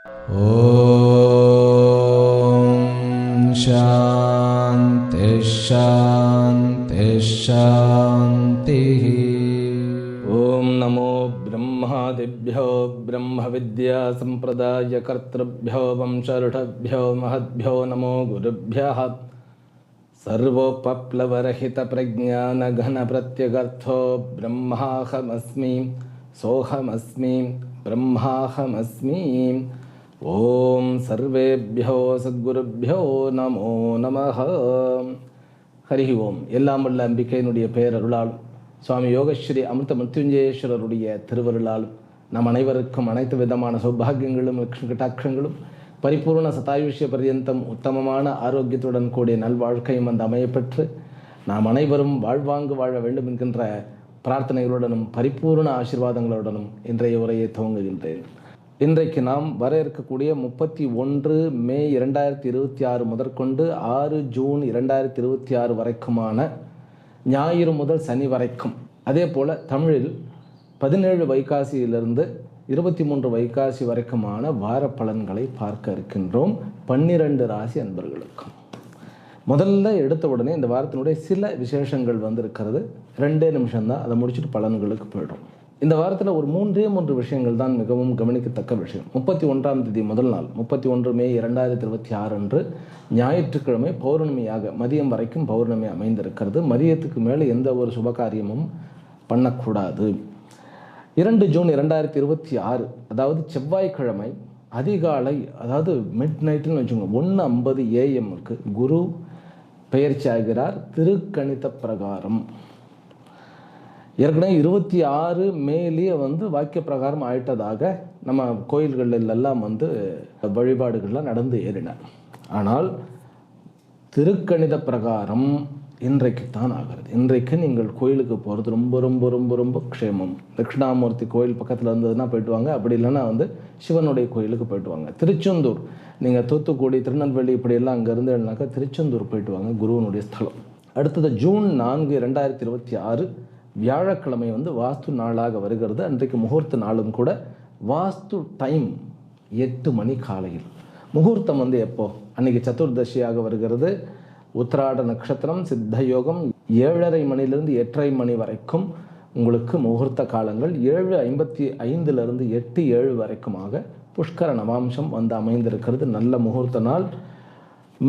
ஓம் சாந்தி சாந்தி சாந்தி. ஓம் நமோ பிரம்மாதிப்யோ பிரம்ம வித்யா சம்பிரதாய கர்த்ருப்யோ வம்சருடப்யோ மஹத்யோ நமோ குருப்யः. சர்வோபப்ளவரஹித பிரஜான கன பிரத்யகர்த்தோ பிரம்மாஹமஸ்மி சோஹமஸ்மி பிரம்மாஹமஸ்மி. ஓம் சர்வேப்யோ சத்குருப்யோ நமோ நமஹ. ஹரி ஓம். எல்லாம் வல்ல அம்பிகையினுடைய பேரருளால், சுவாமி யோகஸ்ரீ அமிர்த மிருத்யுஞ்சயேஸ்வரருடைய திருவருளால் நம் அனைவருக்கும் அனைத்து விதமான சௌபாகியங்களும் லக்ஷ்மி கட்டாட்சங்களும் பரிபூர்ண சதாயுஷ்ய பர்யந்தம் உத்தமமான ஆரோக்கியத்துடன் கூடிய நல்வாழ்க்கையும் அந்த அமையப்பெற்று நாம் அனைவரும் வாழ்வாங்கு வாழ வேண்டும் என்கின்ற பிரார்த்தனைகளுடனும் பரிபூர்ண ஆசீர்வாதங்களுடனும் இன்றைய உரையை துவங்குகின்றேன். இன்றைக்கு நாம் வர இருக்கக்கூடிய 31 மே 2026 முதற்கொண்டு 6 ஜூன் 2026 வரைக்குமான ஞாயிறு முதல் சனி வரைக்கும், அதே போல் தமிழில் 17 வைகாசியிலிருந்து 23 வைகாசி வரைக்குமான வார பலன்களை பார்க்க இருக்கின்றோம் 12 ராசி அன்பர்களுக்கும். முதல்ல எடுத்த உடனே இந்த வாரத்தினுடைய சில விசேஷங்கள் இருக்கிறது. 2 நிமிஷம்தான், அதை முடிச்சுட்டு பலன்களுக்கு போய்டும். இந்த வாரத்தில் ஒரு 3 விஷயங்கள் தான் மிகவும் கவனிக்கத்தக்க விஷயம். 31ஆம் தேதி முதல் நாள் 31 மே 2026 அன்று ஞாயிற்றுக்கிழமை பௌர்ணமியாக மதியம் வரைக்கும் பௌர்ணமி அமைந்திருக்கிறது. மதியத்துக்கு மேலே எந்த ஒரு சுபகாரியமும் பண்ணக்கூடாது. 2 ஜூன் 2026 அதாவது செவ்வாய்க்கிழமை அதிகாலை, அதாவது மிட் நைட்டுன்னு வச்சுக்கோங்க, 1:50 AM குரு பெயர்ச்சி ஆகிறார் திருக்கணித பிரகாரம். ஏற்கனவே 26 மேலேயே வாக்கிய பிரகாரம் ஆயிட்டதாக நம்ம கோயில்களெல்லாம் வழிபாடுகள்லாம் நடந்து ஏறினார். ஆனால் திருக்கணித பிரகாரம் இன்றைக்குத்தான் ஆகிறது. இன்றைக்கு நீங்கள் கோயிலுக்கு போகிறது ரொம்ப ரொம்ப ரொம்ப ரொம்ப க்ஷேமம். தட்சிணாமூர்த்தி கோயில் பக்கத்தில் இருந்ததுன்னா போய்ட்டு வாங்க, அப்படி இல்லைன்னா சிவனுடைய கோயிலுக்கு போய்ட்டு வாங்க. திருச்செந்தூர், நீங்கள் தூத்துக்குடி திருநெல்வேலி இப்படியெல்லாம் அங்கே இருந்தேன்னாக்கா திருச்செந்தூர் போய்ட்டு வாங்க, குருவனுடைய ஸ்தலம். அடுத்தது ஜூன் 4 2026 வியாழக்கிழமை வாஸ்து நாளாக வருகிறது. அன்றைக்கு முகூர்த்த நாளும் கூட. வாஸ்து டைம் 8 மணி காலையில். முகூர்த்தம் எப்போ? அன்றைக்கி சதுர்தசியாக வருகிறது. உத்திராட நட்சத்திரம், சித்த யோகம் 7:30 மணிலிருந்து 8:30 மணி வரைக்கும் உங்களுக்கு முகூர்த்த காலங்கள். 7:55 8:07 வரைக்குமாக புஷ்கர நவாம்சம் அமைந்திருக்கிறது. நல்ல முகூர்த்த நாள்.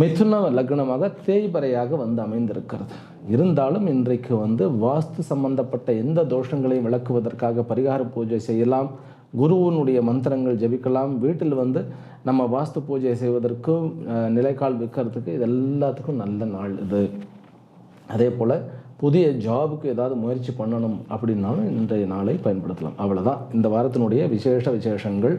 மிதுன லக்னமாக தேய்பறையாக அமைந்திருக்கிறது. இருந்தாலும் இன்றைக்கு வாஸ்து சம்பந்தப்பட்ட எந்த தோஷங்களையும் விளக்குவதற்காக பரிகார பூஜை செய்யலாம், குருவனுடைய மந்திரங்கள் ஜபிக்கலாம். வீட்டில் நம்ம வாஸ்து பூஜை செய்வதற்கும் நிலைக்கால் வைக்கிறதுக்கு இது எல்லாத்துக்கும் நல்ல நாள் இது. அதே போல் புதிய ஜாபுக்கு ஏதாவது முயற்சி பண்ணணும் அப்படின்னாலும் இன்றைய நாளை பயன்படுத்தலாம். அவ்வளோதான் இந்த வாரத்தினுடைய விசேஷங்கள்.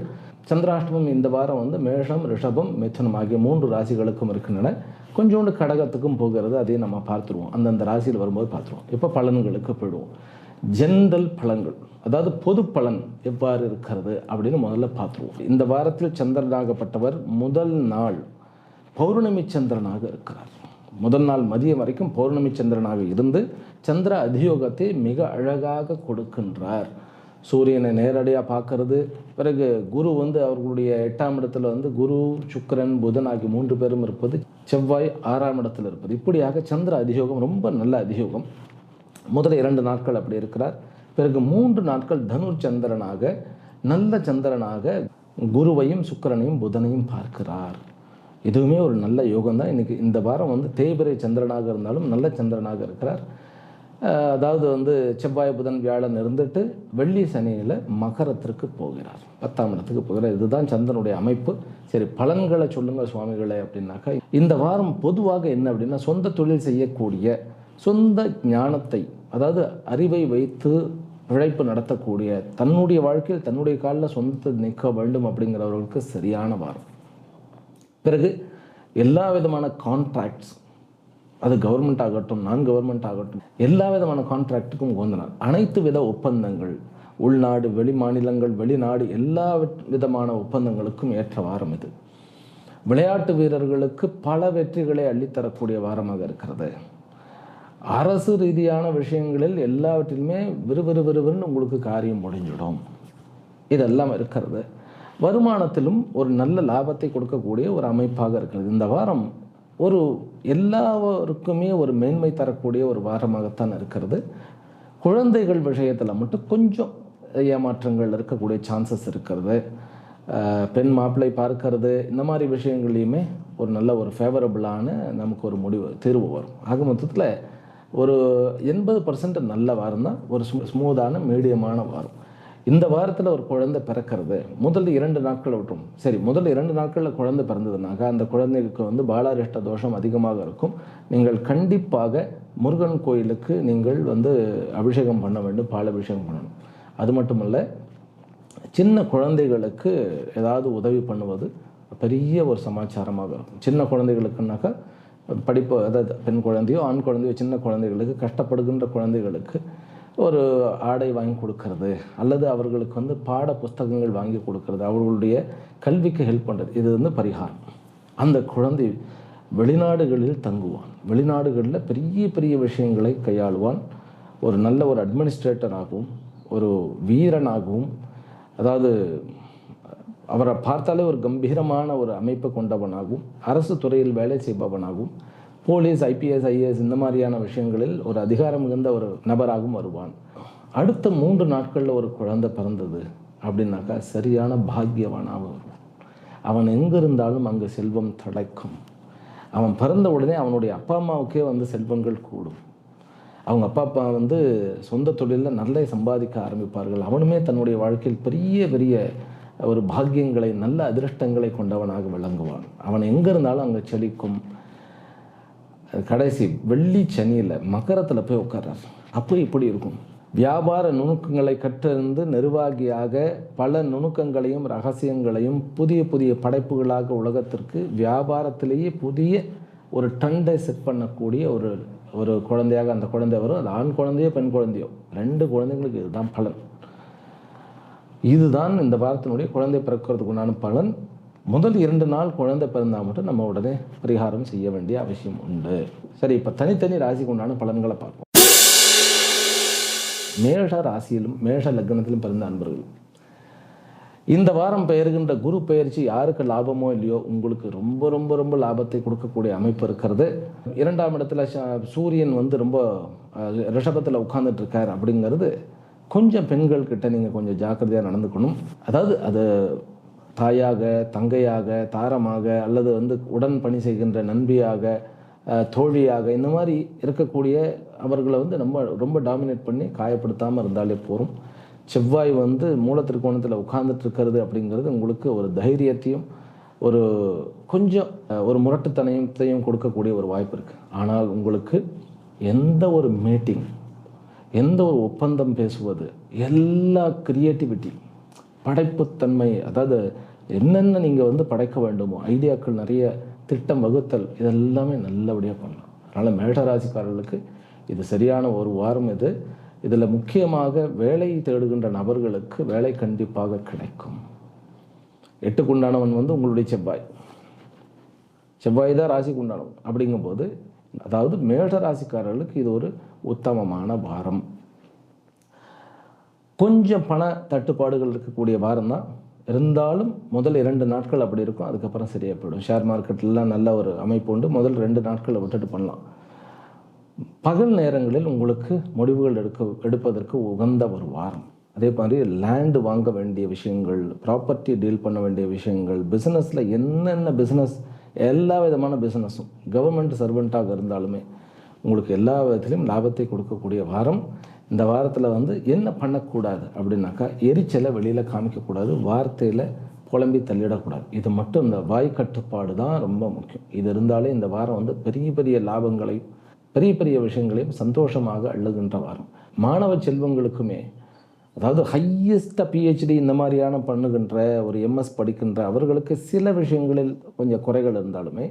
சந்திராஷ்டமம் இந்த வாரம் மேஷம், ரிஷபம், மிதுனம் ஆகிய 3 ராசிகளுக்கும் இருக்கின்றன. கொஞ்சோண்டு கடகத்துக்கும் போகிறது, அதையும் நம்ம பார்த்துருவோம். அந்தந்த ராசியில் வரும்போது பார்த்துருவோம். இப்போ பலன்களுக்கு போயிடுவோம். ஜென்ரல் பலன்கள், அதாவது பொது பலன் எவ்வாறு இருக்கிறது அப்படின்னு முதல்ல பார்த்துருவோம். இந்த வாரத்தில் சந்திரனாகப்பட்டவர் முதல் நாள் பௌர்ணமி சந்திரனாக இருக்கிறார். முதல் நாள் மதியம் வரைக்கும் பௌர்ணமி சந்திரனாக இருந்து சந்திர அதியோகத்தை மிக அழகாக கொடுக்கின்றார். சூரியனை நேரடியாக பார்க்கறது. பிறகு குரு அவர்களுடைய 8ஆம் இடத்துல குரு, சுக்கிரன், புதன் ஆகிய 3 பேரும் இருப்பது. செவ்வாய் 6ஆம் இடத்தில் இருப்பது. இப்படியாக சந்திர அதியோகம் ரொம்ப நல்ல அதியோகம். முதல் 2 நாட்கள் அப்படி இருக்கிறார். பிறகு 3 நாட்கள் தனுர் சந்திரனாக, நல்ல சந்திரனாக குருவையும் சுக்கிரனையும் புதனையும் பார்க்கிறார். இதுவுமே ஒரு நல்ல யோகம் தான். இன்றைக்கி இந்த வாரம் தேய்பிறை சந்திரனாக இருந்தாலும் நல்ல சந்திரனாக இருக்கிறார். அதாவது செவ்வாய், புதன், வியாழன் இருந்துட்டு வெள்ளி சனியில் மகரத்திற்கு போகிறார், 10ஆம் இடத்துக்கு போகிறார். இதுதான் சந்திரனுடைய அமைப்பு. சரி, பலன்களை சொல்லுங்கள் சுவாமிகளே அப்படின்னாக்கா, இந்த வாரம் பொதுவாக என்ன அப்படின்னா, சொந்த தொழில் செய்யக்கூடிய, சொந்த ஞானத்தை, அதாவது அறிவை வைத்து பிழைப்பு நடத்தக்கூடிய, தன்னுடைய வாழ்க்கையில் தன்னுடைய காலில் சொந்தத்தை நிற்க வேண்டும் அப்படிங்கிறவர்களுக்கு சரியான வாரம். பிறகு எல்லா விதமான கான்ட்ராக்ட்ஸ், அது கவர்மெண்ட் ஆகட்டும், நான் கவர்மெண்ட் ஆகட்டும், எல்லா விதமான கான்ட்ராக்டுக்கும் உகந்தனார். அனைத்து வித ஒப்பந்தங்கள், உள்நாடு, வெளி மாநிலங்கள், வெளிநாடு, எல்லா விதமான ஒப்பந்தங்களுக்கும் ஏற்ற வாரம் இது. விளையாட்டு வீரர்களுக்கு பல வெற்றிகளை அள்ளித்தரக்கூடிய வாரமாக இருக்கிறது. அரசு ரீதியான விஷயங்களில் எல்லாவற்றிலுமே விறுவிறுன்னு உங்களுக்கு காரியம் முடிஞ்சிடும். இதெல்லாம் இருக்கிறது. வருமானத்திலும் ஒரு நல்ல லாபத்தை கொடுக்கக்கூடிய ஒரு அமைப்பாக இருக்கிறது. இந்த வாரம் ஒரு எல்லாருக்குமே ஒரு மேன்மை தரக்கூடிய ஒரு வாரமாகத்தான் இருக்கிறது. குழந்தைகள் விஷயத்தில் மட்டும் கொஞ்சம் ஏமாற்றங்கள் இருக்கக்கூடிய சான்சஸ் இருக்கிறது. பெண் மாப்பிள்ளை பார்க்கறது இந்த மாதிரி விஷயங்கள்லையுமே ஒரு நல்ல ஒரு ஃபேவரபுளான நமக்கு ஒரு தீர்வு வரும். ஆக மொத்தத்தில் ஒரு 80% நல்ல வாரம் தான், ஒரு ஸ்மூதான மீடியமான வாரம். இந்த வாரத்தில் ஒரு குழந்தை பிறக்கிறது முதல் 2 நாட்களை விட்டுரும். சரி, முதல் 2 நாட்களில் குழந்தை பிறந்ததுனாக்கா அந்த குழந்தைக்கு வந்து பாலாரிஷ்ட தோஷம் அதிகமாக இருக்கும். நீங்கள் கண்டிப்பாக முருகன் கோயிலுக்கு நீங்கள் வந்து அபிஷேகம் பண்ண வேண்டும், பால் அபிஷேகம் பண்ணணும். அது மட்டுமல்ல, சின்ன குழந்தைகளுக்கு ஏதாவது உதவி பண்ணுவது பெரிய ஒரு சமாச்சாரமாக இருக்கும். சின்ன குழந்தைகளுக்குனாக்கா படிப்பு, அதாவது பெண் குழந்தையோ ஆண் குழந்தையோ, சின்ன குழந்தைகளுக்கு, கஷ்டப்படுகின்ற குழந்தைகளுக்கு ஒரு ஆடை வாங்கி கொடுக்கறது, அல்லது அவர்களுக்கு வந்து பாட புஸ்தகங்கள் வாங்கி கொடுக்கறது, அவர்களுடைய கல்விக்கு ஹெல்ப் பண்ணுறது, இது வந்து பரிகாரம். அந்த குழந்தை வெளிநாடுகளில் தங்குவான், வெளிநாடுகளில் பெரிய பெரிய விஷயங்களை கையாளுவான், ஒரு நல்ல ஒரு அட்மினிஸ்ட்ரேட்டராகவும் ஒரு வீரனாகவும், அதாவது அவரை பார்த்தாலே ஒரு கம்பீரமான ஒரு அமைப்பை கொண்டவனாகவும், அரசு துறையில் வேலை செய்பவனாகவும், போலீஸ், ஐபிஎஸ், ஐஏஎஸ் இந்த மாதிரியான விஷயங்களில் ஒரு அதிகாரம் மிகுந்த ஒரு நபராகவும் வருவான். அடுத்த 3 நாட்களில் ஒரு குழந்தை பிறந்தது அப்படின்னாக்கா சரியான பாக்கியவானாக வருவான். அவன் எங்கே இருந்தாலும் அங்கே செல்வம் தடைக்கும். அவன் பிறந்த உடனே அவனுடைய அப்பா அம்மாவுக்கே வந்து செல்வங்கள் கூடும். அவங்க அப்பா வந்து சொந்த தொழிலில் நல்லா சம்பாதிக்க ஆரம்பிப்பார்கள். அவனுமே தன்னுடைய வாழ்க்கையில் பெரிய பெரிய ஒரு பாக்கியங்களை, நல்ல அதிர்ஷ்டங்களை கொண்டவனாக விளங்குவான். அவன் எங்கே இருந்தாலும் அங்கே செழிக்கும். கடைசி வெள்ளி சனியில் மகரத்தில் போய் உட்கார்றார். அப்போ இப்படி இருக்கும். வியாபார நுணுக்கங்களை கற்றறிந்து நிர்வாகியாக பல நுணுக்கங்களையும் ரகசியங்களையும் புதிய புதிய படைப்புகளாக உலகத்திற்கு வியாபாரத்திலேயே புதிய ஒரு ட்ரெண்டை செட் பண்ணக்கூடிய ஒரு குழந்தையாக அந்த குழந்தை வரும். அது ஆண் குழந்தையோ பெண் குழந்தையோ, 2 குழந்தைங்களுக்கு இதுதான் பலன். இதுதான் இந்த வாரத்தினுடைய குழந்தை பிறக்கிறதுக்கு உண்டான பலன். முதல் 2 நாள் குழந்தை பிறந்தால் மட்டும் நம்ம உடனே பரிகாரம் செய்ய வேண்டிய அவசியம் உண்டு. சரி, இப்போ தனித்தனி ராசிக்கு உண்டான பலன்களை பார்ப்போம். மேஷ ராசியிலும் மேஷ லக்னத்திலும் பிறந்த அன்பர்கள், இந்த வாரம் பெயர்கின்ற குரு பெயர்ச்சி யாருக்கு லாபமோ இல்லையோ உங்களுக்கு ரொம்ப ரொம்ப ரொம்ப லாபத்தை கொடுக்கக்கூடிய அமைப்பு இருக்கிறது. 2ஆம் இடத்துல சூரியன் வந்து ரொம்ப ரிஷபத்தில் உட்கார்ந்துட்டு இருக்கார். அப்படிங்கிறது கொஞ்சம் பெண்கள் கிட்ட நீங்கள் கொஞ்சம் ஜாக்கிரதையாக நடந்துக்கணும். அதாவது அது தாயாக, தங்கையாக, தாரமாக, அல்லது வந்து உடன் பணி செய்கின்ற நண்பியாக, தோழியாக, இந்த மாதிரி இருக்கக்கூடிய அவர்களை வந்து ரொம்ப டாமினேட் பண்ணி காயப்படுத்தாமல் இருந்தாலே போகும். செவ்வாய் வந்து மூலத்திற்கோணத்தில் உட்கார்ந்துட்டு இருக்கிறது அப்படிங்கிறது உங்களுக்கு ஒரு தைரியத்தையும் ஒரு கொஞ்சம் ஒரு முரட்டுத்தனத்தையும் கொடுக்கக்கூடிய ஒரு வாய்ப்பு இருக்குது. ஆனால் உங்களுக்கு எந்த ஒரு மீட்டிங், எந்த ஒரு ஒப்பந்தம் பேசுவது, எல்லா கிரியேட்டிவிட்டி, படைப்புத்தன்மை, அதாவது என்னென்ன நீங்கள் வந்து படைக்க வேண்டுமோ ஐடியாக்கள், நிறைய திட்டம் வகுத்தல், இதெல்லாமே நல்லபடியாக பண்ணலாம். அதனால் மேஷராசிக்காரர்களுக்கு இது சரியான ஒரு வாரம். இதில் முக்கியமாக வேலை தேடுகின்ற நபர்களுக்கு வேலை கண்டிப்பாக கிடைக்கும். 8க்கு உண்டானவன் வந்து உங்களுடைய செவ்வாய் தான் ராசிக்கு உண்டானவன். அப்படிங்கும்போது அதாவது மேஷ ராசிக்காரர்களுக்கு இது ஒரு உத்தமமான வாரம். கொஞ்சம் பண தட்டுப்பாடுகள் இருக்கக்கூடிய வாரம் தான் இருந்தாலும் முதல் 2 நாட்கள் அப்படி இருக்கும். அதுக்கப்புறம் சரியாக போயிடும். ஷேர் மார்க்கெட்லாம் நல்ல ஒரு அமைப்பு உண்டு. முதல் 2 நாட்களை விட்டுட்டு பண்ணலாம். பகல் நேரங்களில் உங்களுக்கு முடிவுகள் எடுப்பதற்கு உகந்த ஒரு வாரம். அதே மாதிரி லேண்டு வாங்க வேண்டிய விஷயங்கள், ப்ராப்பர்ட்டி டீல் பண்ண வேண்டிய விஷயங்கள், பிஸ்னஸில் என்னென்ன பிஸ்னஸ், எல்லா விதமான பிஸ்னஸும், கவர்மெண்ட் சர்வெண்ட்டாக இருந்தாலுமே உங்களுக்கு எல்லா விதத்திலையும் லாபத்தை கொடுக்கக்கூடிய வாரம். இந்த வாரத்தில் வந்து என்ன பண்ணக்கூடாது அப்படின்னாக்கா, எரிச்சலை வெளியில் காமிக்கக்கூடாது, வார்த்தையில் புலம்பி தள்ளிடக்கூடாது. இது மட்டும், இந்த வாய் கட்டுப்பாடு தான் ரொம்ப முக்கியம். இது இருந்தாலே இந்த வாரம் வந்து பெரிய பெரிய லாபங்களையும் பெரிய பெரிய விஷயங்களையும் சந்தோஷமாக அள்ளுகின்ற வாரம். மாணவ செல்வங்களுக்குமே, அதாவது ஹையஸ்ட்டாக பிஹெச்டி இந்த மாதிரியான பண்ணுகின்ற ஒரு எம்எஸ் படிக்கின்ற அவர்களுக்கு சில விஷயங்களில் கொஞ்சம் குறைகள் இருந்தாலுமே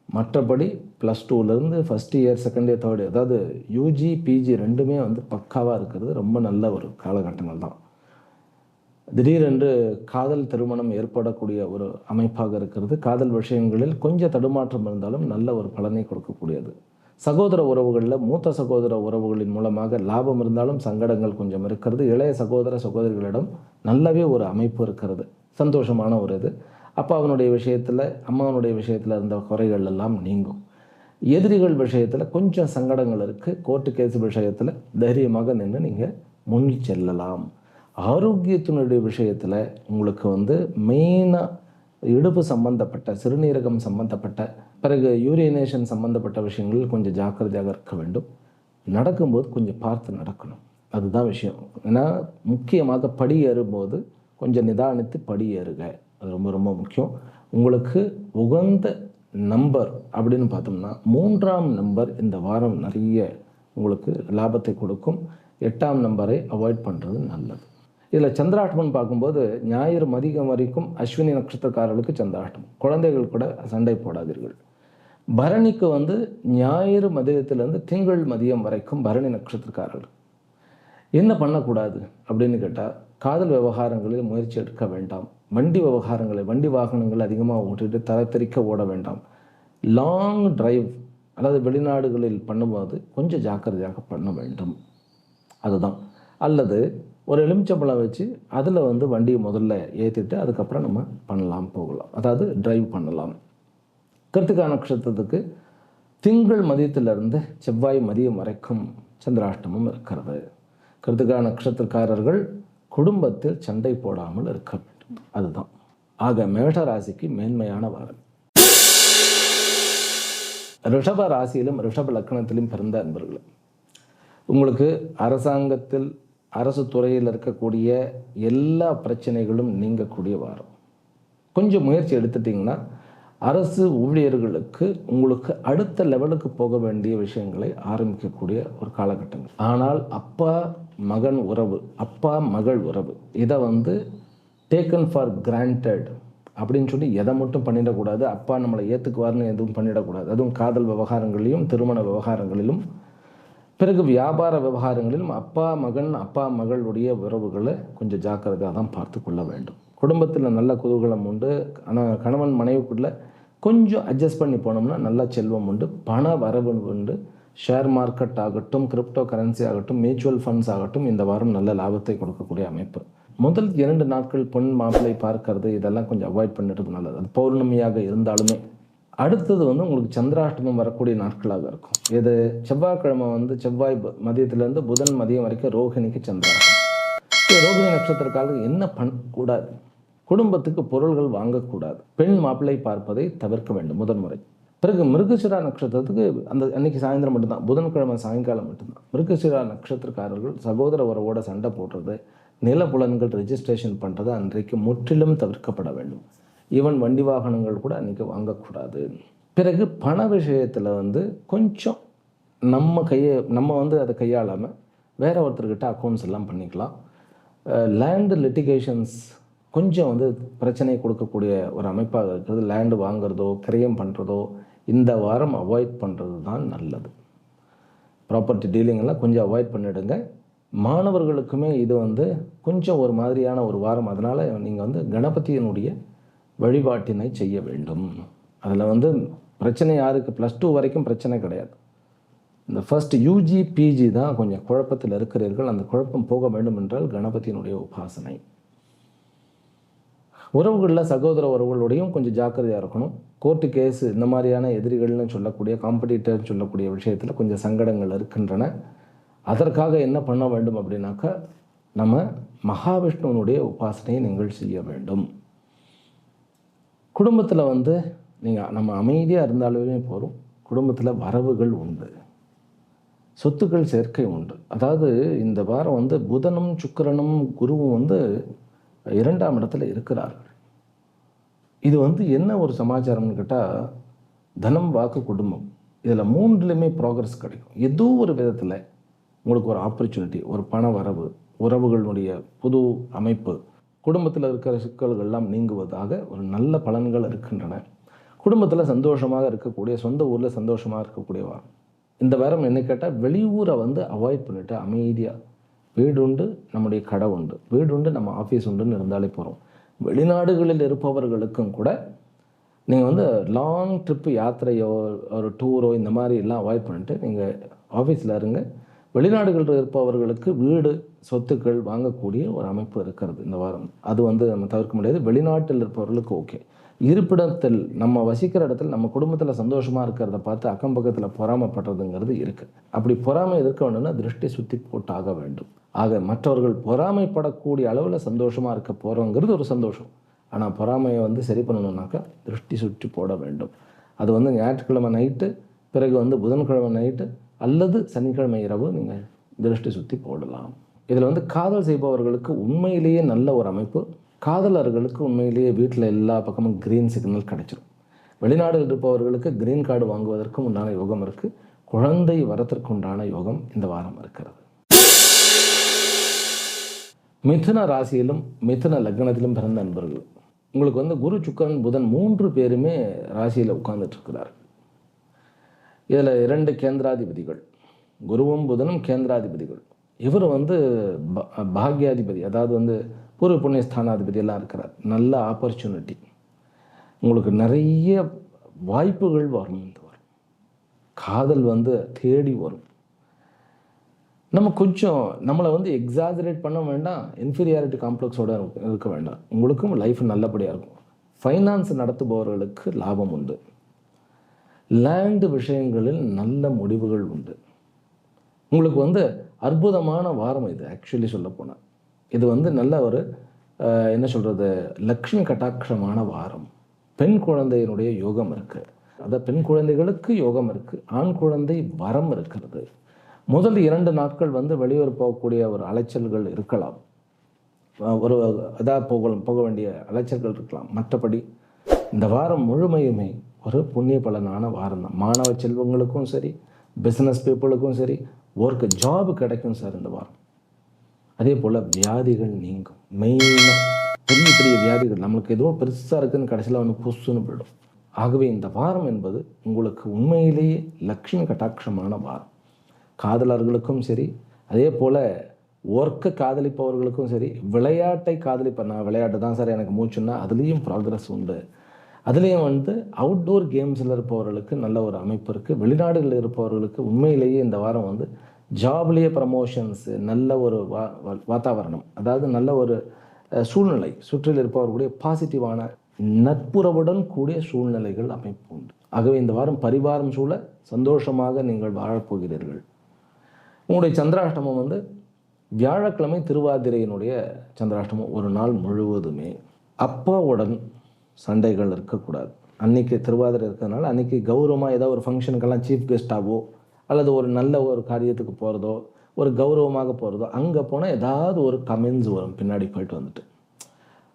மற்றபடி +2லேருந்து first year, second year, third year, அதாவது யூஜி பிஜி ரெண்டுமே வந்து பக்காவாக இருக்கிறது ரொம்ப நல்ல ஒரு காலகட்டங்கள் தான். திடீரென்று காதல் திருமணம் ஏற்படக்கூடிய ஒரு அமைப்பாக இருக்கிறது. காதல் விஷயங்களில் கொஞ்சம் தடுமாற்றம் இருந்தாலும் நல்ல ஒரு பலனை கொடுக்கக்கூடியது. சகோதர உறவுகளில் மூத்த சகோதர உறவுகளின் மூலமாக லாபம் இருந்தாலும் சங்கடங்கள் கொஞ்சம் இருக்கிறது. இளைய சகோதர சகோதரிகளிடம் நல்லாவே ஒரு அமைப்பு இருக்கிறது. சந்தோஷமான ஒரு இது. அப்பாவினுடைய விஷயத்தில், அம்மாவனுடைய விஷயத்தில் இருந்த குறைகள் எல்லாம் நீங்கும். எதிரிகள் விஷயத்தில் கொஞ்சம் சங்கடங்கள் இருக்குது. கோர்ட்டு கேஸ் விஷயத்தில் தைரியமாக நின்று நீங்கள் முன்னி செல்லலாம். ஆரோக்கியத்தினுடைய விஷயத்தில் உங்களுக்கு வந்து மெயினாக இடுப்பு சம்பந்தப்பட்ட, சிறுநீரகம் சம்பந்தப்பட்ட, பிறகு யூரினேஷன் சம்பந்தப்பட்ட விஷயங்களில் கொஞ்சம் ஜாக்கிரதையாக இருக்க வேண்டும். நடக்கும்போது கொஞ்சம் பார்த்து நடக்கணும். அதுதான் விஷயம். ஏன்னா முக்கியமாக படி ஏறும்போது கொஞ்சம் நிதானித்து படி ஏறுக. அது ரொம்ப ரொம்ப முக்கியம். உங்களுக்கு உகந்த நம்பர் அப்படின்னு பார்த்தோம்னா 3ஆம் நம்பர் இந்த வாரம் நிறைய உங்களுக்கு லாபத்தை கொடுக்கும். 8ஆம் நம்பரை அவாய்ட் பண்ணுறது நல்லது. இதில் சந்திராஷ்டமம் பார்க்கும்போது ஞாயிறு மதியம் வரைக்கும் அஸ்வினி நட்சத்திரக்காரர்களுக்கு சந்திராஷ்டமம். குழந்தைகள் கூட சண்டை போடாதீர்கள். பரணிக்கு வந்து ஞாயிறு மதியத்திலேருந்து திங்கள் மதியம் வரைக்கும் பரணி நட்சத்திரக்காரர்கள் என்ன பண்ணக்கூடாது அப்படின்னு கேட்டால், காதல் விவகாரங்களில் முயற்சி எடுக்க வேண்டாம். வண்டி விவகாரங்களை, வண்டி வாகனங்கள் அதிகமாக ஓட்டிட்டு தரத்தெரிக்க ஓட வேண்டாம். லாங் டிரைவ், அதாவது வெளிநாடுகளில் பண்ணும்போது கொஞ்சம் ஜாக்கிரதையாக பண்ண வேண்டும். அதுதான். அல்லது ஒரு எலுமிச்சம்பழம் வச்சு அதில் வந்து வண்டியை முதல்ல ஏற்றிட்டு அதுக்கப்புறம் நம்ம பண்ணலாம், போகலாம். அதாவது டிரைவ் பண்ணலாம். கிருத்திகா நட்சத்திரத்துக்கு திங்கள் மதியத்திலிருந்து செவ்வாய் மதியம் வரைக்கும் சந்திராஷ்டமம் இருக்கிறது. கிருத்திகா நட்சத்திரக்காரர்கள் குடும்பத்தில் சண்டை போடாமல் இருக்க வேண்டும். அதுதான். ஆக மேஷ ராசிக்கு மேன்மையான வாரம். ரிஷப ராசியிலும் ரிஷப லக்னத்திலும் பிறந்த அன்பர்கள், உங்களுக்கு அரசாங்கத்தில், அரசு துறையில் இருக்கக்கூடிய எல்லா பிரச்சனைகளும் நீங்கக்கூடிய வாரம். கொஞ்சம் முயற்சி எடுத்துட்டிங்கன்னா அரசு ஊழியர்களுக்கு உங்களுக்கு அடுத்த லெவலுக்கு போக வேண்டிய விஷயங்களை ஆரம்பிக்கக்கூடிய ஒரு காலகட்டங்கள். ஆனால் அப்பா மகன் உறவு, அப்பா மகள் உறவு, இதை வந்து டேக்கன் ஃபார் கிராண்டட் அப்படின்னு சொல்லி எதை மட்டும் பண்ணிடக்கூடாது. அப்பா நம்மளை ஏற்றுக்குவார்னு எதுவும் பண்ணிடக்கூடாது. அதுவும் காதல் விவகாரங்களிலும் திருமண விவகாரங்களிலும் பிறகு வியாபார விவகாரங்களிலும் அப்பா மகன், அப்பா மகளுடைய உறவுகளை கொஞ்சம் ஜாக்கிரதையாக தான் பார்த்து கொள்ள வேண்டும். குடும்பத்தில் நல்ல குதூகலம் உண்டு. ஆனால் கணவன் மனைவிக்குள்ளே கொஞ்சம் அட்ஜஸ்ட் பண்ணி போனோம்னா நல்ல செல்வம் உண்டு, பண வரவு உண்டு. ஷேர் மார்க்கெட் ஆகட்டும், கிரிப்டோ கரன்சி ஆகட்டும், மியூச்சுவல் ஃபண்ட்ஸ் ஆகட்டும் இந்த வாரம் நல்ல லாபத்தை கொடுக்கக்கூடிய அமைப்பு. முதல் 2 நாட்கள் பொன் மாப்பிள்ளை பார்க்கறது இதெல்லாம் கொஞ்சம் அவாய்ட் பண்ணிடுறது நல்லது. அது பௌர்ணமியாக இருந்தாலுமே. அடுத்தது வந்து உங்களுக்கு சந்திராஷ்டமம் வரக்கூடிய நாட்களாக இருக்கும். இது செவ்வாய்க்கிழமை வந்து செவ்வாய் மதியத்திலேருந்து புதன் மதியம் வரைக்கும் ரோகிணிக்கு சந்திராஷ்டமம். ரோகிணி நட்சத்திரக்காரர்கள் என்ன பண்ணக்கூடாது? குடும்பத்துக்கு பொருள்கள் வாங்கக்கூடாது. பெண் மாப்பிள்ளை பார்ப்பதை தவிர்க்க வேண்டும் முதல் முறை. பிறகு மிருகசிரா நட்சத்திரத்துக்கு அந்த அன்னைக்கு சாயந்தரம் மட்டும்தான், புதன்கிழமை சாயங்காலம் மட்டும்தான். மிருகசிரா நட்சத்திரக்காரர்கள் சகோதர உறவோட சண்டை போடுறது, நிலப்புலன்கள் ரெஜிஸ்ட்ரேஷன் பண்ணுறது அன்றைக்கு முற்றிலும் தவிர்க்கப்பட வேண்டும். ஈவன் வண்டி வாகனங்கள் கூட அன்றைக்கி வாங்கக்கூடாது. பிறகு பண விஷயத்தில் வந்து கொஞ்சம் நம்ம வந்து அதை கையாளாமல் வேற ஒருத்தர்கிட்ட அக்கௌண்ட்ஸ் எல்லாம் பண்ணிக்கலாம். லேண்டு லிட்டிகேஷன்ஸ் கொஞ்சம் வந்து பிரச்சனை கொடுக்கக்கூடிய ஒரு அமைப்பாக இருக்கிறது. லேண்டு வாங்குறதோ கிரயம் பண்ணுறதோ இந்த வாரம் அவாய்ட் பண்ணுறது தான் நல்லது. ப்ராப்பர்ட்டி டீலிங்கெல்லாம் கொஞ்சம் அவாய்ட் பண்ணிவிடுங்க. மாணவர்களுக்குமே இது வந்து கொஞ்சம் ஒரு மாதிரியான ஒரு வாரம். அதனால் நீங்கள் வந்து கணபதியினுடைய வழிபாட்டினை செய்ய வேண்டும். அதில் வந்து பிரச்சனை யாருக்கு, +2 வரைக்கும் பிரச்சனை கிடையாது. இந்த ஃபர்ஸ்ட் யூஜி பிஜி தான் கொஞ்சம் குழப்பத்தில் இருக்கிறீர்கள். அந்த குழப்பம் போக வேண்டும் என்றால் கணபதியினுடைய உபாசனை. உறவுகளில் சகோதர உறவுகளோடையும் கொஞ்சம் ஜாக்கிரதையாக இருக்கணும். கோர்ட்டு கேஸு இந்த மாதிரியான எதிரிகள்னு சொல்லக்கூடிய, காம்படிட்டர்னு சொல்லக்கூடிய விஷயத்தில் கொஞ்சம் சங்கடங்கள் இருக்கின்றன. அதற்காக என்ன பண்ண வேண்டும் அப்படின்னாக்கா, நம்ம மகாவிஷ்ணுவனுடைய உபாசனையை நீங்கள் செய்ய வேண்டும். குடும்பத்தில் வந்து நம்ம அமைதியாக இருந்தாலுமே போதும். குடும்பத்தில் வரவுகள் உண்டு, சொத்துக்கள் சேர்க்கை உண்டு. அதாவது இந்த வாரம் வந்து புதனும் சுக்கிரனும் குருவும் வந்து 2ஆம் இடத்துல இருக்கிறார்கள். இது வந்து என்ன ஒரு சமாச்சாரம்னு கேட்டால், தனம் வாக்கு குடும்பம் இதில் 3லையுமே ப்ராக்ரஸ் கிடைக்கும். ஏதோ ஒரு விதத்தில் உங்களுக்கு ஒரு ஆப்பர்ச்சுனிட்டி, ஒரு பண வரவு, உறவுகளுடைய புது அமைப்பு, குடும்பத்தில் இருக்கிற சிக்கல்கள்லாம் நீங்குவதாக ஒரு நல்ல பலன்கள் இருக்கின்றன. குடும்பத்தில் சந்தோஷமாக இருக்கக்கூடிய, சொந்த ஊரில் சந்தோஷமாக இருக்கக்கூடிய வாரம். இந்த வாரம் என்ன கேட்டால், வெளியூரை வந்து அவாய்ட் பண்ணிவிட்டு அமைதியாக வீடு உண்டு, நம்முடைய கடை உண்டு, வீடு உண்டு, நம்ம ஆஃபீஸ் உண்டுன்னு இருந்தாலே போகிறோம். வெளிநாடுகளில் இருப்பவர்களுக்கும் கூட நீங்கள் வந்து லாங் ட்ரிப்பு, யாத்திரையோ ஒரு டூரோ இந்த மாதிரி எல்லாம் அவாய்ட் பண்ணிட்டு நீங்கள் ஆஃபீஸில் இருங்க. வெளிநாடுகளில் இருப்பவர்களுக்கு வீடு சொத்துக்கள் வாங்கக்கூடிய ஒரு அமைப்பு இருக்கிறது இந்த வாரம். அது நம்ம தவிர்க்க முடியாது. வெளிநாட்டில் இருப்பவர்களுக்கு ஓகே. இருப்பிடத்தில் நம்ம வசிக்கிற இடத்துல நம்ம குடும்பத்தில் சந்தோஷமாக இருக்கிறத பார்த்து அக்கம் பக்கத்தில் பொறாமைப்படுறதுங்கிறது இருக்குது. அப்படி பொறாமை எதிர்க்க வேண்டும்னா திருஷ்டி சுற்றி போட்டாக வேண்டும். ஆக மற்றவர்கள் பொறாமைப்படக்கூடிய அளவில் சந்தோஷமாக இருக்க போகிறோங்கிறது ஒரு சந்தோஷம். ஆனால் பொறாமையை சரி பண்ணணுன்னாக்கா திருஷ்டி சுற்றி போட வேண்டும். அது ஞாயிற்றுக்கிழமை நைட்டு, பிறகு புதன்கிழமை நைட்டு அல்லது சனிக்கிழமை இரவு நீங்கள் திருஷ்டி சுற்றி போடலாம். இதில் காதல் செய்பவர்களுக்கு உண்மையிலேயே நல்ல ஒரு அமைப்பு. காதலர்களுக்கு உண்மையிலேயே வீட்டில் எல்லா பக்கமும் க்ரீன் சிக்னல் கிடைச்சிடும். வெளிநாடு இருப்பவர்களுக்கு க்ரீன் கார்டு வாங்குவதற்கும் உண்டான யோகம் இருக்குது. குழந்தை வரத்திற்கு உண்டான யோகம் இந்த வாரம் இருக்கிறது. மிதுன ராசியிலும் மிதுன லக்னத்திலும் பிறந்த நண்பர்கள், உங்களுக்கு குரு சுக்கிரன் புதன் 3 பேருமே ராசியில் உட்கார்ந்துட்டு இருக்கிறார். இதில் 2 கேந்திராதிபதிகள், குருவும் புதனும் கேந்திராதிபதிகள். இவர் பாக்யாதிபதி, அதாவது பூர்வ புண்ணிய ஸ்தானாதிபதி எல்லாம் இருக்கிறார். நல்ல ஆப்பர்ச்சுனிட்டி, உங்களுக்கு நிறைய வாய்ப்புகள் வரும். இந்த வரும் காதல் தேடி வரும். நம்ம கொஞ்சம் நம்மளை எக்ஸாஜரேட் பண்ண வேண்டாம், இன்ஃபீரியாரிட்டி காம்ப்ளெக்ஸோடு இருக்க வேண்டாம். உங்களுக்கும் லைஃப் நல்லபடியாக இருக்கும். ஃபைனான்ஸ் நடத்துபவர்களுக்கு லாபம் உண்டு. லேண்டு விஷயங்களில் நல்ல முடிவுகள் உண்டு. உங்களுக்கு அற்புதமான வாரம் இது. ஆக்சுவலி சொல்லப்போனால் இது நல்ல ஒரு என்ன சொல்கிறது, லக்ஷ்மி கட்டாட்சமான வாரம். பெண் குழந்தையினுடைய யோகம் இருக்குது. அதாவது பெண் குழந்தைகளுக்கு யோகம் இருக்குது. ஆண் குழந்தை வரம் இருக்கிறது. முதல் 2 நாட்கள் வெளியூர் போகக்கூடிய ஒரு அலைச்சல்கள் இருக்கலாம். ஒரு போக வேண்டிய அலைச்சல்கள் இருக்கலாம். மற்றபடி இந்த வாரம் முழுமையுமே ஒரு புண்ணிய பலனான வாரம் தான். மாணவ செல்வங்களுக்கும் சரி, பிஸ்னஸ் பீப்புளுக்கும் சரி, ஜாப் கிடைக்கும் சார் இந்த வாரம். அதே போல் வியாதிகள் நீங்கும். மெயினாக பெரிய பெரிய வியாதிகள் நம்மளுக்கு ஏதோ பெருசாக இருக்குதுன்னு கடைசியில் புஷ்ஷுன்னு போயிடும். ஆகவே இந்த வாரம் என்பது உங்களுக்கு உண்மையிலேயே லக்ஷ்மி கட்டாட்சமான வாரம். காதலர்களுக்கும் சரி, அதே போல் ஒர்க்கை காதலிப்பவர்களுக்கும் சரி, விளையாட்டை நான் விளையாட்டு தான் சார் எனக்கு மூச்சுன்னா அதுலேயும் ப்ராக்ரஸ் உண்டு. அதுலேயும் அவுட்டோர் கேம்ஸில் இருப்பவர்களுக்கு நல்ல ஒரு அமைப்பு இருக்குது. வெளிநாடுகளில் இருப்பவர்களுக்கு உண்மையிலேயே இந்த வாரம் ஜாப்லேயே ப்ரமோஷன்ஸு, நல்ல ஒரு வாத்தாவரணம், அதாவது நல்ல ஒரு சூழ்நிலை, சுற்றில் இருப்பவர்களுடைய பாசிட்டிவான நட்புறவுடன் கூடிய சூழ்நிலைகள் அமைப்பு உண்டு. ஆகவே இந்த வாரம் பரிவாரம் சூழ சந்தோஷமாக நீங்கள் வாழப்போகிறீர்கள். உங்களுடைய சந்திராஷ்டமம் வியாழக்கிழமை திருவாதிரையினுடைய சந்திராஷ்டமம். ஒரு நாள் முழுவதுமே அப்பாவுடன் சண்டைகள் இருக்கக்கூடாது. அன்றைக்கி திருவாதிரை இருக்கிறதுனால அன்றைக்கி கௌரவமாக ஏதோ ஒரு ஃபங்க்ஷனுக்கெல்லாம் சீஃப் கெஸ்ட்டாகவோ அல்லது ஒரு நல்ல ஒரு காரியத்துக்கு போகிறதோ, ஒரு கௌரவமாக போகிறதோ, அங்கே போனால் ஏதாவது ஒரு கமெண்ட்ஸ் வரும். பின்னாடி போயிட்டு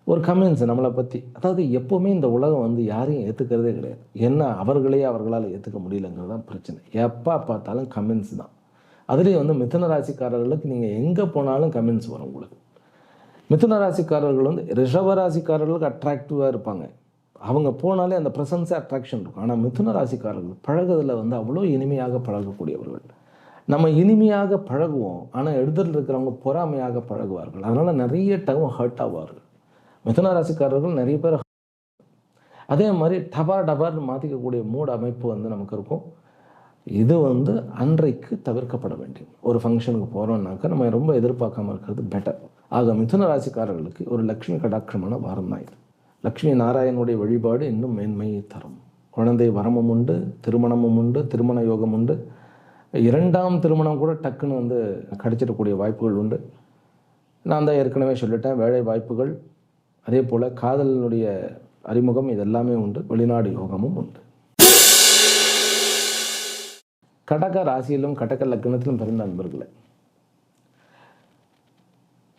ஒரு கமெண்ட்ஸ் நம்மளை பற்றி. அதாவது எப்போவுமே இந்த உலகம் யாரையும் ஏற்றுக்கிறதே கிடையாது. ஏன்னா அவர்களால் ஏற்றுக்க முடியலங்கிறது தான் பிரச்சனை. எப்போ பார்த்தாலும் கமெண்ட்ஸ் தான். அதுலேயும் மிதுன ராசிக்காரர்களுக்கு நீங்கள் எங்கே போனாலும் கமெண்ட்ஸ் வரும் உங்களுக்கு. மிதுன ராசிக்காரர்கள் ரிஷப ராசிக்காரர்களுக்கு அட்ராக்டிவாக இருப்பாங்க. அவங்க போனாலே அந்த ப்ரெசன்ஸே அட்ராக்ஷன் இருக்கும். ஆனால் மிதுன ராசிக்காரர்கள் பழகுதில் அவ்வளோ இனிமையாக பழகக்கூடியவர்கள். நம்ம இனிமையாக பழகுவோம், ஆனால் எதிரில் இருக்கிறவங்க பொறாமையாக பழகுவார்கள். அதனால் நிறைய டைம் ஹர்ட் ஆவார்கள். மிதுன ராசிக்காரர்கள் நிறைய பேர். அதே மாதிரி டபார்னு மாற்றிக்கக்கூடிய மூட் அமைப்பு நமக்கு இருக்கும். இது அன்றைக்கு தவிர்க்கப்பட வேண்டியது. ஒரு ஃபங்க்ஷனுக்கு போகிறோம்னாக்கா நம்ம ரொம்ப எதிர்பார்க்காம இருக்கிறது பெட்டர். ஆக மிதுன ராசிக்காரர்களுக்கு ஒரு லக்ஷ்மி கடாட்சமான வாரம் தான் இது. லக்ஷ்மி நாராயணனுடைய வழிபாடு இன்னும் மேன்மையை தரும். குழந்தை வரமும் உண்டு, திருமணமும் உண்டு, திருமண யோகம் உண்டு. 2ஆம் திருமணம் கூட டக்குன்னு கிடைச்சிடக்கூடிய வாய்ப்புகள் உண்டு. நான் தான் ஏற்கனவே சொல்லிட்டேன். வேலை வாய்ப்புகள், அதே போல் காதலினுடைய அறிமுகம், இதெல்லாமே உண்டு. வெளிநாடு யோகமும் உண்டு. கடக ராசியிலும் கடக லக்னத்திலும் பிறந்த நண்பர்களே,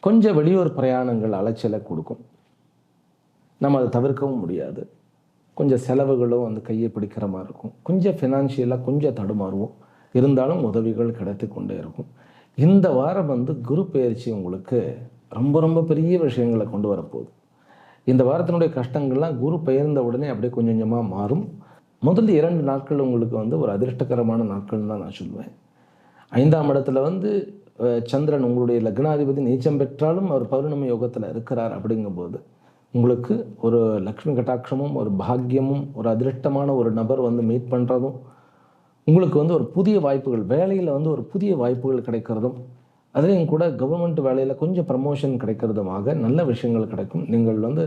கொஞ்சம் வெளியூர் பிரயாணங்கள் அலைச்சலை கொடுக்கும். நம்ம அதை தவிர்க்கவும் முடியாது. கொஞ்சம் செலவுகளும் கையை பிடிக்கிற மாதிரி இருக்கும். கொஞ்சம் ஃபினான்ஷியலாக கொஞ்சம் தடுமாறுவோம். இருந்தாலும் உதவிகள் கிடைத்து கொண்டே இருக்கும். இந்த வாரம் குரு பெயர்ச்சி உங்களுக்கு ரொம்ப ரொம்ப பெரிய விஷயங்களை கொண்டு வரப்போகுது. இந்த வாரத்தினுடைய கஷ்டங்கள்லாம் குரு பெயர்ந்த உடனே அப்படியே கொஞ்சம் கொஞ்சமாக மாறும். முதல் 2 நாட்கள் உங்களுக்கு ஒரு அதிர்ஷ்டகரமான நாட்கள் தான் நான் சொல்லுவேன். 5ஆம் இடத்துல சந்திரன் உங்களுடைய லக்னாதிபதி நீச்சம் பெற்றாலும் அவர் பௌர்ணமி யோகத்தில் இருக்கிறார். அப்படிங்கும்போது உங்களுக்கு ஒரு லக்ஷ்மி கட்டாட்சமும், ஒரு பாக்கியமும், ஒரு அதிர்ஷ்டமான ஒரு நபர் மீட் பண்ணுறதும், உங்களுக்கு வந்து ஒரு புதிய வாய்ப்புகள், வேலையில் வந்து ஒரு புதிய வாய்ப்புகள் கிடைக்கிறதும், அதுலேயும் கூட கவர்மெண்ட் வேலையில் கொஞ்சம் ப்ரமோஷன் கிடைக்கிறதுமாக நல்ல விஷயங்கள் கிடைக்கும். நீங்கள் வந்து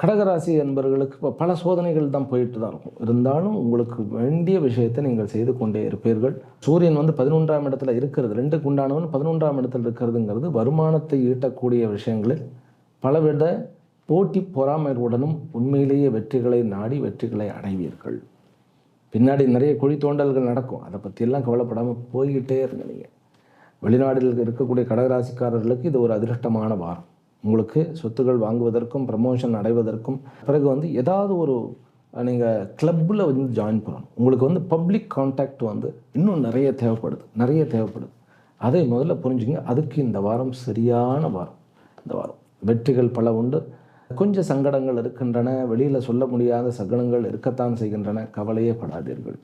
கடகராசி என்பவர்களுக்கு இப்போ பல சோதனைகள் தான் போயிட்டு தான் இருக்கும். இருந்தாலும் உங்களுக்கு வேண்டிய விஷயத்தை நீங்கள் செய்து கொண்டே இருப்பீர்கள். சூரியன் வந்து 11ஆம் இடத்துல இருக்கிறது, 2க்கு உண்டானவன் 11ஆம் இடத்துல இருக்கிறதுங்கிறது வருமானத்தை ஈட்டக்கூடிய விஷயங்களில் பலவித போட்டி பொறாமையுடனும் உண்மையிலேயே வெற்றிகளை நாடி வெற்றிகளை அடைவீர்கள். பின்னாடி நிறைய குழி தோண்டல்கள் நடக்கும், அதை பற்றியெல்லாம் கவலைப்படாமல் போய்கிட்டே இருங்க. நீங்கள் வெளிநாட்டில் இருக்கக்கூடிய கடகராசிக்காரர்களுக்கு இது ஒரு அதிர்ஷ்டமான வாரம். உங்களுக்கு சொத்துக்கள் வாங்குவதற்கும் ப்ரமோஷன் அடைவதற்கும், பிறகு வந்து ஏதாவது ஒரு நீங்கள் கிளப்பில் வந்து ஜாயின் பண்ணணும். உங்களுக்கு வந்து பப்ளிக் கான்டாக்ட் வந்து இன்னும் நிறைய தேவைப்படுது. அதை முதல்ல புரிஞ்சுங்க. அதுக்கு இந்த வாரம் சரியான வாரம். இந்த வாரம் வெற்றிகள் பல உண்டு. கொஞ்சம் சங்கடங்கள் இருக்கின்றன, வெளியில் சொல்ல முடியாத சங்கடங்கள் இருக்கத்தான் செய்கின்றன. கவலையே படாதீர்கள்.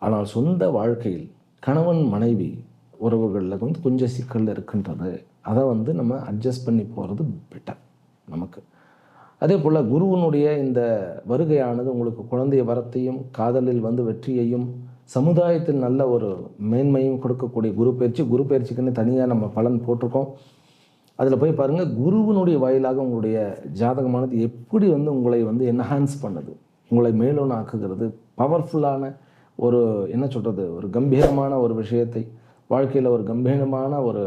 ஆனால் சொந்த வாழ்க்கையில் கணவன் மனைவி உறவுகளில் வந்து கொஞ்சம் சிக்கல் இருக்கின்றது. அதை வந்து நம்ம அட்ஜஸ்ட் பண்ணி போகிறது பெட்டர் நமக்கு. அதே போல் குருவினுடைய இந்த வருகையானது உங்களுக்கு குழந்தைய வரத்தையும், காதலில் வந்து வெற்றியையும், சமுதாயத்தில் நல்ல ஒரு மேன்மையும் கொடுக்கக்கூடிய குரு பயிற்சிக்குன்னு தனியாக நம்ம பலன் போட்டிருக்கோம். அதில் போய் பாருங்கள், குருவினுடைய வாயிலாக உங்களுடைய ஜாதகமானது எப்படி வந்து உங்களை வந்து என்ஹான்ஸ் பண்ணுது, உங்களை மேலோன்னு ஆக்குகிறது. பவர்ஃபுல்லான ஒரு என்ன சொல்கிறது, ஒரு கம்பீரமான ஒரு விஷயத்தை வாழ்க்கையில், ஒரு கம்பீரமான ஒரு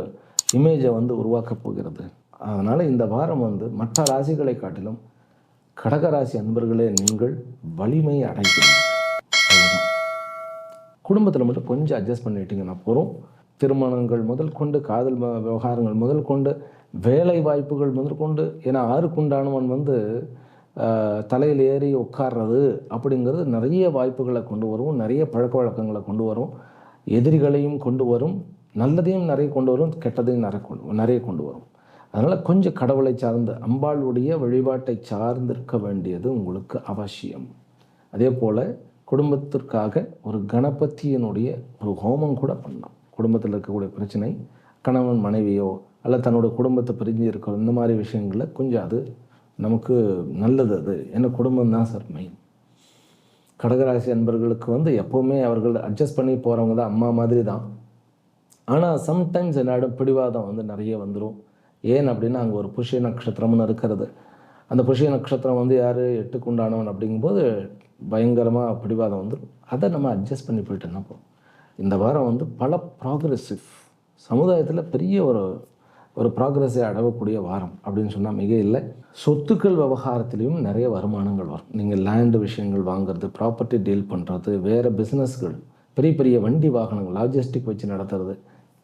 இமேஜை வந்து உருவாக்கப் போகிறது. அதனால் இந்த வாரம் வந்து மற்ற ராசிகளை காட்டிலும் கடகராசி அன்பர்களே நீங்கள் வலிமை அடைகிறீர்கள். குடும்பத்தில் மட்டும் கொஞ்சம் அட்ஜஸ்ட் பண்ணிட்டீங்கன்னா போகிறோம். திருமணங்கள் முதல் கொண்டு, காதல் விவகாரங்கள் முதல் கொண்டு, வேலை வாய்ப்புகள் முதல் கொண்டு. ஏன்னா 6க்குண்டானவன் வந்து தலையில் ஏறி உட்கார்றது அப்படிங்கிறது நிறைய வாய்ப்புகளை கொண்டு வரும், நிறைய பழக்க வழக்கங்களை கொண்டு வரும், எதிரிகளையும் கொண்டு வரும், நல்லதையும் நிறைய கொண்டு வரும், கெட்டதையும் நிறைய கொண்டு வரும். அதனால் கொஞ்சம் கடவுளை சார்ந்த அம்பாளுடைய வழிபாட்டை சார்ந்திருக்க வேண்டியது உங்களுக்கு அவசியம். அதே போல் குடும்பத்திற்காக ஒரு கணபதியினுடைய ஒரு ஹோமம் கூட பண்ணலாம். குடும்பத்தில் இருக்கக்கூடிய பிரச்சனை, கணவன் மனைவியோ அல்ல தன்னோட குடும்பத்தை பிரிஞ்சு இருக்கிற இந்த மாதிரி விஷயங்களில் கொஞ்சம் அது நமக்கு நல்லது. அது ஏன்னா குடும்பம் தான் சார் மெயின். கடகராசி அன்பர்களுக்கு வந்து எப்போவுமே அவர்கள் அட்ஜஸ்ட் பண்ணி போகிறவங்க தான், அம்மா மாதிரி தான். ஆனால் சம்டைம்ஸ் என்னோட பிடிவாதம் வந்து நிறைய வந்துடும். ஏன் அப்படின்னா அங்கே ஒரு புஷ்ய நட்சத்திரம்னு இருக்கிறது. அந்த புஷ்ய நட்சத்திரம் வந்து யார், 8க்கு உண்டானவன் அப்படிங்கும்போது பயங்கரமாக பிடிவாதம் வந்துடும். அதை நம்ம அட்ஜஸ்ட் பண்ணி போயிட்டோன்னா போகும். இந்த வாரம் வந்து பல ப்ராக்ரெசிவ் சமுதாயத்தில் பெரிய ஒரு ப்ராக்ரெஸை அடையக்கூடிய வாரம் அப்படின்னு சொன்னால் மிக இல்லை. சொத்துக்கள் விவகாரத்திலையும் நிறைய வருமானங்கள் வரும். நீங்கள் லேண்டு விஷயங்கள் வாங்குறது, ப்ராப்பர்ட்டி டீல் பண்ணுறது, வேறு பிஸ்னஸ்கள், பெரிய பெரிய வண்டி வாகனங்கள், லாஜிஸ்டிக் வச்சு நடத்துறது,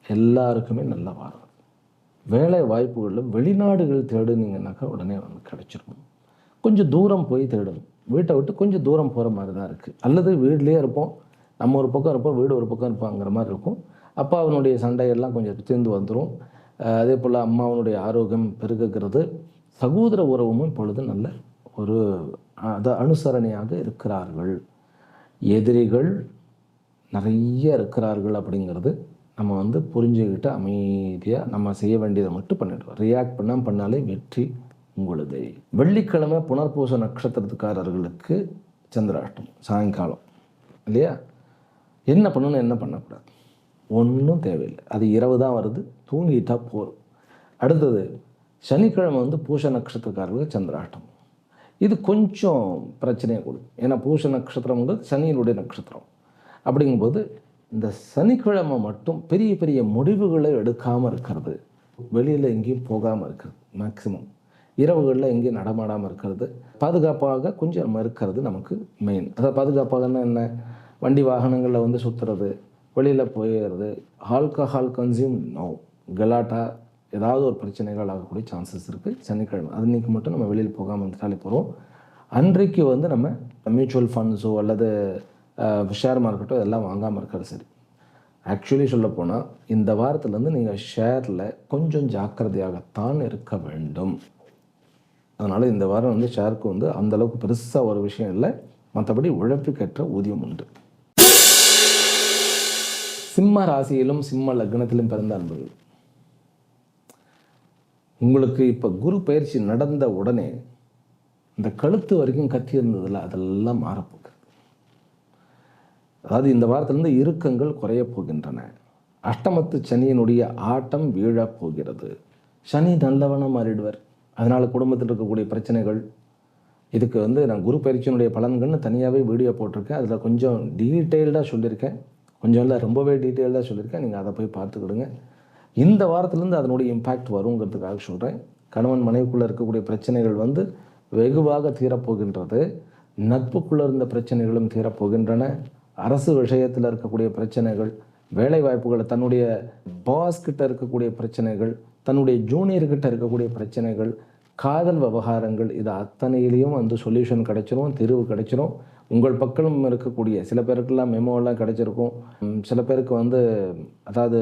எல்லாருக்குமே நல்ல வாரம். வேலை வாய்ப்புகளில் வெளிநாடுகள் தேடுனீங்கன்னாக்கா உடனே வந்து கிடச்சிரும். கொஞ்சம் தூரம் போய் தேடணும். வீட்டை விட்டு கொஞ்சம் தூரம் போகிற மாதிரி தான் இருக்குது. அல்லது வீட்லேயே இருப்போம், நம்ம ஒரு பக்கம் இருப்போம், வீடு ஒரு பக்கம் இருப்பாங்கிற மாதிரி இருக்கும். அப்பாவினுடைய சண்டையெல்லாம் கொஞ்சம் தீர்ந்து வந்துடும். அதே போல் அம்மாவனுடைய ஆரோக்கியம் பெருகுகிறது. சகோதர உறவும் இப்பொழுது நல்ல ஒரு அனுசரணையாக இருக்கிறார்கள். எதிரிகள் நிறைய இருக்கிறார்கள் அப்படிங்கிறது நம்ம வந்து புரிஞ்சுக்கிட்டு அமைதியாக நம்ம செய்ய வேண்டியதை மட்டும் பண்ணிடுவோம். ரியாக்ட் பண்ணாலே வெற்றி உங்களுது. வெள்ளிக்கிழமை புனர்பூச நட்சத்திரத்துக்காரர்களுக்கு சந்திராஷ்டம் சாயங்காலம் இல்லையா? என்ன பண்ணணும், என்ன பண்ணக்கூடாது, ஒன்றும் தேவையில்லை. அது இரவு தான் வருது, தூங்கிட்டா போதும். அடுத்தது சனிக்கிழமை வந்து பூச நட்சத்திரக்காரர்களுக்கு சந்திராஷ்டம். இது கொஞ்சம் பிரச்சனையை கொடுக்கும். ஏன்னா பூச நட்சத்திரங்கிறது சனியினுடைய நட்சத்திரம். அப்படிங்கும்போது இந்த சனிக்கிழமை மட்டும் பெரிய பெரிய முடிவுகளை எடுக்காமல் இருக்கிறது, வெளியில் எங்கேயும் போகாமல் இருக்கிறது, மேக்சிமம் இரவுகளில் எங்கேயும் நடமாடாமல் இருக்கிறது, பாதுகாப்பாக கொஞ்சம் நம்ம இருக்கிறது நமக்கு மெயின். அதாவது பாதுகாப்பாகன்னா என்ன, வண்டி வாகனங்களில் வந்து சுற்றுறது, வெளியில் போயிடுறது, ஆல்கஹால் கன்சியூம் நோ, கலாட்டா ஏதாவது ஒரு பிரச்சனைகள் ஆகக்கூடிய சான்சஸ் இருக்குது சனிக்கிழமை. அது இன்றைக்கி மட்டும் நம்ம வெளியில் போகாமல் வந்துட்டாலே போகிறோம். அன்றைக்கு வந்து நம்ம மியூச்சுவல் ஃபண்ட்ஸோ அல்லது ஷேர் மார்க்கெட்டோ எல்லாம் வாங்காமல் இருக்கிறது சரி. ஆக்சுவலி சொல்லப்போனால் இந்த வாரத்துலேருந்து நீங்கள் ஷேரில் கொஞ்சம் ஜாக்கிரதையாகத்தான் இருக்க வேண்டும். அதனால் இந்த வாரம் வந்து ஷேருக்கு வந்து அந்தளவுக்கு பெருசாக ஒரு விஷயம் இல்லை, மற்றபடி உழைப்புக்கேற்ற ஊதியம் உண்டு. சிம்ம ராசியிலும் சிம்ம லக்னத்திலும் பிறந்த அன்பர்கள், உங்களுக்கு இப்போ குரு பயிற்சி நடந்த உடனே இந்த கழுத்து வரைக்கும் கத்தி இருந்ததில்ல, அதெல்லாம் மாறப்போகுது. அதாவது இந்த வாரத்திலிருந்து இறுக்கங்கள் குறைய போகின்றன. அஷ்டமத்து சனியினுடைய ஆட்டம் வீழப் போகிறது. சனி நல்லவனாக மாறிடுவார். அதனால் குடும்பத்தில் இருக்கக்கூடிய பிரச்சனைகள், இதுக்கு நான் குரு பயிற்சியினுடைய பலன்கள்னு தனியாகவே வீடியோ போட்டிருக்கேன். அதில் கொஞ்சம் டீட்டெயில்டாக சொல்லியிருக்கேன், கொஞ்சம் இல்லை ரொம்பவே டீட்டெயில்டாக சொல்லியிருக்கேன். நீங்கள் அதை போய் பார்த்துக்கிடுங்க. இந்த வாரத்திலேருந்து அதனுடைய இம்பேக்ட் வருங்கிறதுக்காக சொல்கிறேன். கணவன் மனைவிக்குள்ளே இருக்கக்கூடிய பிரச்சனைகள் வெகுவாக தீரப்போகின்றது. நட்புக்குள்ளே இருந்த பிரச்சனைகளும் தீரப்போகின்றன. அரசு விஷயத்தில் இருக்கக்கூடிய பிரச்சனைகள், வேலை வாய்ப்புகள், தன்னுடைய பாஸ்கிட்ட இருக்கக்கூடிய பிரச்சனைகள், தன்னுடைய ஜூனியர்கிட்ட இருக்கக்கூடிய பிரச்சனைகள், காதல் விவகாரங்கள், இது அத்தனையிலையும் சொல்யூஷன் கிடைச்சிரும், தீர்வு கிடைச்சிரும். உங்கள் பக்கம் இருக்கக்கூடிய சில பேருக்கெல்லாம் மெமோலாம் கிடைச்சிருக்கும். சில பேருக்கு அதாவது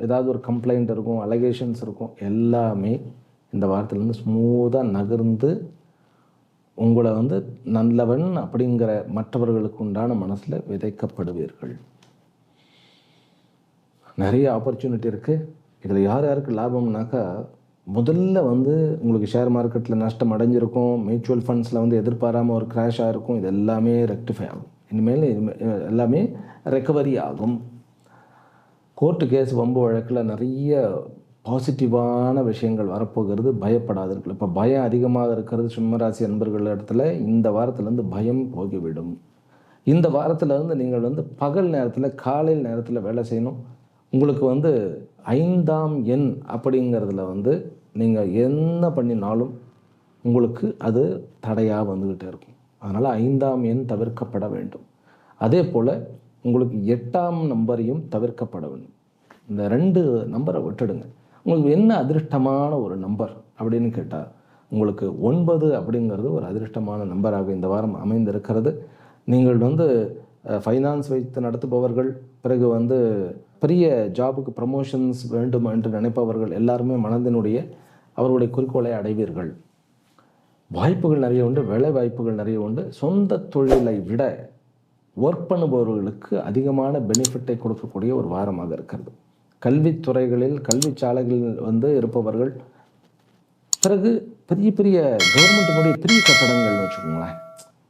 ஏதாவது ஒரு கம்ப்ளைண்ட் இருக்கும், அலிகேஷன்ஸ் இருக்கும். எல்லாமே இந்த வாரத்திலேருந்து ஸ்மூத்தாக நகர்ந்து உங்களை நல்லவன் அப்படிங்கிற மற்றவர்களுக்கு உண்டான மனசில் விதைக்கப்படுவீர்கள். நிறைய ஆப்பர்ச்சுனிட்டி இருக்குது. இதில் யார் யாருக்கு லாபம்னாக்கா, முதல்ல உங்களுக்கு ஷேர் மார்க்கெட்டில் நஷ்டம் அடைஞ்சிருக்கும், மியூச்சுவல் ஃபண்ட்ஸில் எதிர்பாராமல் ஒரு கிராஷ் ஆகிருக்கும். இது எல்லாமே ரெக்டிஃபை ஆகும். இனிமேல் எல்லாமே ரெக்கவரி ஆகும். கோர்ட்டு கேஸ் வம்பு வழக்கில் நிறைய பாசிட்டிவான விஷயங்கள் வரப்போகிறது. பயப்படாதீர்கள். இப்போ பயம் அதிகமாக இருக்கிறது சிம்மராசி அன்பர்கள் இடத்துல. இந்த வாரத்திலேருந்து பயம் போகிவிடும். இந்த வாரத்திலேருந்து நீங்கள் பகல் நேரத்தில், காலையில் நேரத்தில் வேலை செய்யணும். உங்களுக்கு 5ஆம் எண் அப்படிங்கிறதுல நீங்கள் என்ன பண்ணினாலும் உங்களுக்கு அது தடையாக வந்துக்கிட்டே இருக்கும். அதனால் 5ஆம் எண் தவிர்க்கப்பட வேண்டும். அதே போல் உங்களுக்கு 8ஆம் நம்பரையும் தவிர்க்கப்பட வேண்டும். இந்த 2 நம்பரை விட்டுடுங்க. உங்களுக்கு என்ன அதிர்ஷ்டமான ஒரு நம்பர் அப்படின்னு கேட்டால், உங்களுக்கு 9 அப்படிங்கிறது ஒரு அதிர்ஷ்டமான நம்பராக இந்த வாரம் அமைந்திருக்கிறது. நீங்கள் ஃபைனான்ஸ் வைத்து நடத்துபவர்கள், பிறகு பெரிய ஜாபுக்கு ப்ரமோஷன்ஸ் வேண்டும் என்று நினைப்பவர்கள் எல்லாருமே மனதினுடைய அவர்களுடைய குறிக்கோளை அடைவீர்கள். வாய்ப்புகள் நிறைய உண்டு, வேலை வாய்ப்புகள் நிறைய உண்டு. சொந்த தொழிலை விட ஒர்க் பண்ணுபவர்களுக்கு அதிகமான பெனிஃபிட்டை கொடுக்கக்கூடிய ஒரு வாரமாக இருக்கிறது. கல்வித்துறைகளில், கல்வி சாலைகளில் இருப்பவர்கள், பிறகு பெரிய பெரிய கவர்மெண்ட்டினுடைய பெரிய கட்டடங்கள்னு வச்சுக்கோங்களேன்,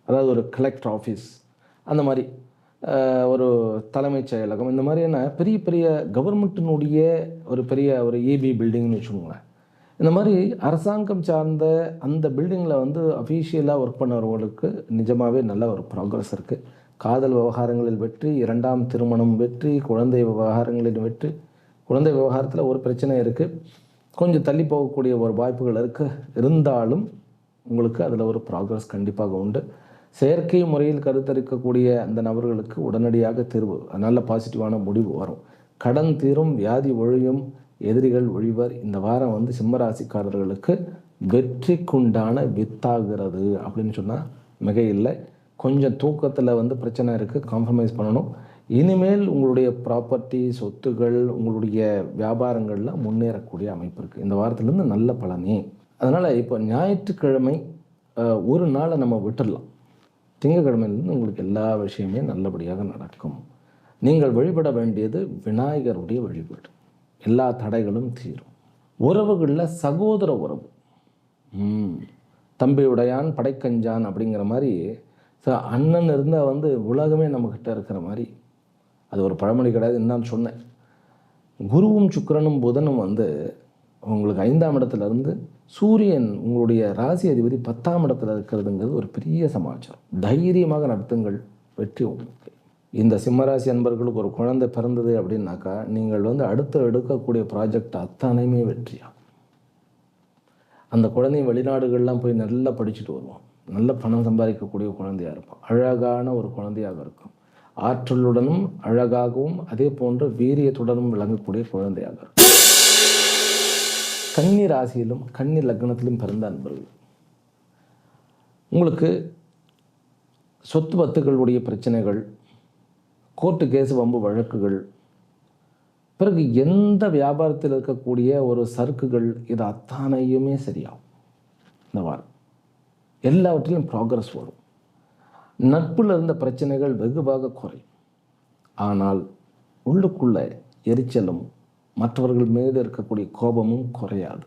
அதாவது ஒரு கலெக்டர் ஆஃபீஸ், அந்த மாதிரி ஒரு தலைமைச் செயலகம், இந்த மாதிரியான பெரிய பெரிய கவர்மெண்ட்டினுடைய ஒரு பெரிய ஒரு ஏபி பில்டிங்னு வச்சுக்கோங்களேன். இந்த மாதிரி அரசாங்கம் சார்ந்த அந்த பில்டிங்கில் அஃபீஷியலாக ஒர்க் பண்ணவர்களுக்கு நிஜமாகவே நல்ல ஒரு ப்ராக்ரஸ் இருக்குது. காதல் விவகாரங்களில் வெற்றி, 2ஆம் திருமணம் வெற்றி, குழந்தை விவகாரங்களில் வெற்றி. குழந்தை விவகாரத்தில் ஒரு பிரச்சனை இருக்குது, கொஞ்சம் தள்ளி போகக்கூடிய ஒரு வாய்ப்புகள் இருந்தாலும் உங்களுக்கு அதில் ஒரு ப்ராக்ரஸ் கண்டிப்பாக உண்டு. செயற்கை முறையில் கருத்தரிக்கக்கூடிய அந்த நபர்களுக்கு உடனடியாக தீர்வு, நல்ல பாசிட்டிவான முடிவு வரும். கடன் தீரும், வியாதி ஒழியும், எதிரிகள் ஒழிவர். இந்த வாரம் சிம்மராசிக்காரர்களுக்கு வெற்றிக்குண்டான வித்தாகிறது அப்படின்னு சொன்னால் மிக இல்லை. கொஞ்சம் தூக்கத்தில் பிரச்சனை இருக்குது, காம்ப்ரமைஸ் பண்ணணும். இனிமேல் உங்களுடைய ப்ராப்பர்ட்டி, சொத்துகள், உங்களுடைய வியாபாரங்களில் முன்னேறக்கூடிய அமைப்பு இருக்குது. இந்த வாரத்திலேருந்து நல்ல பலனே. அதனால் இப்போ ஞாயிற்றுக்கிழமை ஒரு நாளை நம்ம விட்டுடலாம். திங்கக்கிழமையிலேருந்து உங்களுக்கு எல்லா விஷயமே நல்லபடியாக நடக்கும். நீங்கள் வழிபட வேண்டியது விநாயகருடைய வழிபாடு. எல்லா தடைகளும் தீரும். உறவுகளில் சகோதர உறவு, தம்பியுடையான் படைக்கஞ்சான் அப்படிங்கிற மாதிரி அண்ணன் இருந்தால் உலகமே நம்மக்கிட்ட இருக்கிற மாதிரி. அது ஒரு பழமொழி கிடையாது, என்னன்னு சொன்னேன். குருவும் சுக்கிரனும் புதனும் உங்களுக்கு 5ஆம் இடத்துலேருந்து, சூரியன் உங்களுடைய ராசி அதிபதி 10ஆம் இடத்துல இருக்கிறதுங்கிறது ஒரு பெரிய சமாச்சாரம். தைரியமாக நடத்துங்கள், வெற்றி உங்களுக்கு. இந்த சிம்மராசி அன்பர்களுக்கு ஒரு குழந்தை பிறந்தது அப்படின்னாக்கா, நீங்கள் அடுத்து எடுக்கக்கூடிய ப்ராஜெக்ட் அத்தனையுமே வெற்றியாகும். அந்த குழந்தை வெளிநாடுகள்லாம் போய் நல்லா படிச்சுட்டு வருவோம், நல்ல பணம் சம்பாதிக்கக்கூடிய குழந்தையாக இருப்போம், அழகான ஒரு குழந்தையாக இருக்கும், ஆற்றலுடனும் அழகாகவும் அதே போன்று வீரியத்துடனும் விளங்கக்கூடிய குழந்தையாக இருக்கும். கன்னி ராசியிலும் கன்னி லக்னத்திலும் பிறந்த அன்பர்கள், உங்களுக்கு சொத்து பத்துக்களுடைய பிரச்சனைகள், கோர்ட்டு கேஸ் வம்பு வழக்குகள், பிறகு எந்த வியாபாரத்தில் இருக்கக்கூடிய ஒரு சறுக்குகள், இது அத்தனையுமே சரியாகும். இந்த வாரம் எல்லாவற்றிலும் ப்ராக்ரஸ் வரும். நட்பில் இருந்த பிரச்சனைகள் வெகுவாக குறையும். ஆனால் உள்ளுக்குள்ள எரிச்சலும் மற்றவர்கள் மீது இருக்கக்கூடிய கோபமும் குறையாது.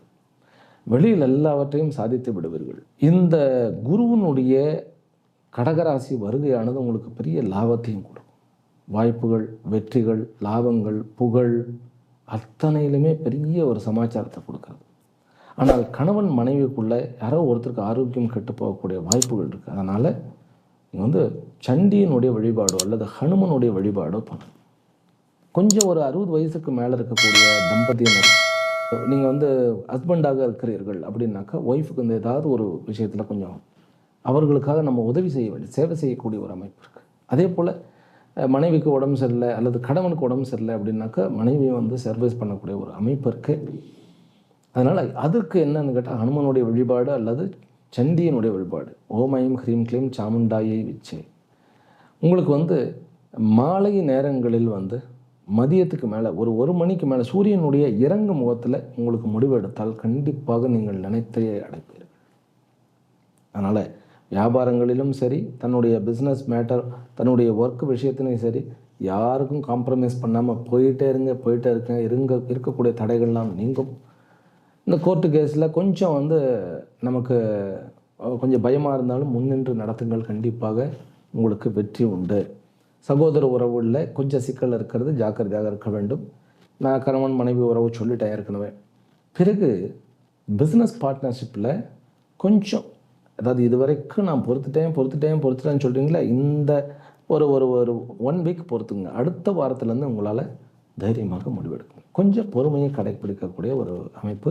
வெளியில் எல்லாவற்றையும் சாதித்து விடுவீர்கள். இந்த குருவினுடைய கடகராசி வருகையானது உங்களுக்கு பெரிய லாபத்தையும் கொடுக்கும். வாய்ப்புகள், வெற்றிகள், லாபங்கள், புகழ் அத்தனையிலுமே பெரிய ஒரு சமாச்சாரத்தை கொடுக்குறது. ஆனால் கணவன் மனைவிக்குள்ளே யாரோ ஒருத்தருக்கு ஆரோக்கியம் கெட்டு போகக்கூடிய வாய்ப்புகள் இருக்குது. அதனால் நீங்கள் சண்டியினுடைய வழிபாடோ அல்லது ஹனுமனுடைய வழிபாடோ பண்ணணும். கொஞ்சம் ஒரு 60 வயசுக்கு மேலே இருக்கக்கூடிய தம்பதியினர், நீங்கள் ஹஸ்பண்டாக இருக்கிறீர்கள் அப்படின்னாக்கா ஒய்ஃபுக்கு ஏதாவது ஒரு விஷயத்தில் கொஞ்சம் அவர்களுக்காக நம்ம உதவி செய்ய வேண்டிய, சேவை செய்யக்கூடிய ஒரு அமைப்பு இருக்குது. அதே போல் மனைவிக்கு உடம்பு சரியில்லை அல்லது கணவனுக்கு உடம்பு சரியில்லை அப்படின்னாக்கா மனைவியை சர்வீஸ் பண்ணக்கூடிய ஒரு அமைப்பு இருக்குது. அதனால் அதுக்கு என்னன்னு கேட்டால் ஹனுமனுடைய வழிபாடு அல்லது சண்டியனுடைய வழிபாடு. ஓம் ஐம் ஹ்ரீம் க்ளீம் சாமுண்டாயை விச்சே. உங்களுக்கு மாலை நேரங்களில் மதியத்துக்கு மேலே ஒரு மணிக்கு மேலே சூரியனுடைய இறங்கு முகத்தில் உங்களுக்கு முடிவெடுத்தால் கண்டிப்பாக நீங்கள் நினைத்தையே அடைப்பீர்கள். அதனால் வியாபாரங்களிலும் சரி, தன்னுடைய பிஸ்னஸ் மேட்டர், தன்னுடைய ஒர்க் விஷயத்திலையும் சரி, யாருக்கும் காம்ப்ரமைஸ் பண்ணாமல் போயிட்டே இருக்கக்கூடிய தடைகள்லாம் நீங்கும். இந்த கோர்ட்டு கேஸில் கொஞ்சம் நமக்கு கொஞ்சம் பயமாக இருந்தாலும் முன்னின்று நடத்துங்கள், கண்டிப்பாக உங்களுக்கு வெற்றி உண்டு. சகோதர உறவுகளில் கொஞ்சம் சிக்கல் இருக்கிறது, ஜாக்கிரதையாக இருக்க வேண்டும். நான் கணவன் மனைவி உறவு சொல்லிட்டேன் ஏற்கனவே. பிறகு பிஸ்னஸ் பார்ட்னர்ஷிப்பில் கொஞ்சம், அதாவது இதுவரைக்கும் நான் பொறுத்துட்டேன்னு சொல்கிறீங்களா, இந்த ஒரு ஒரு ஒரு 1 வீக் பொறுத்துங்க. அடுத்த வாரத்துலேருந்து உங்களால் தைரியமாக முடிவெடுக்கணும். கொஞ்சம் பொறுமையை கடைப்பிடிக்கக்கூடிய ஒரு அமைப்பு.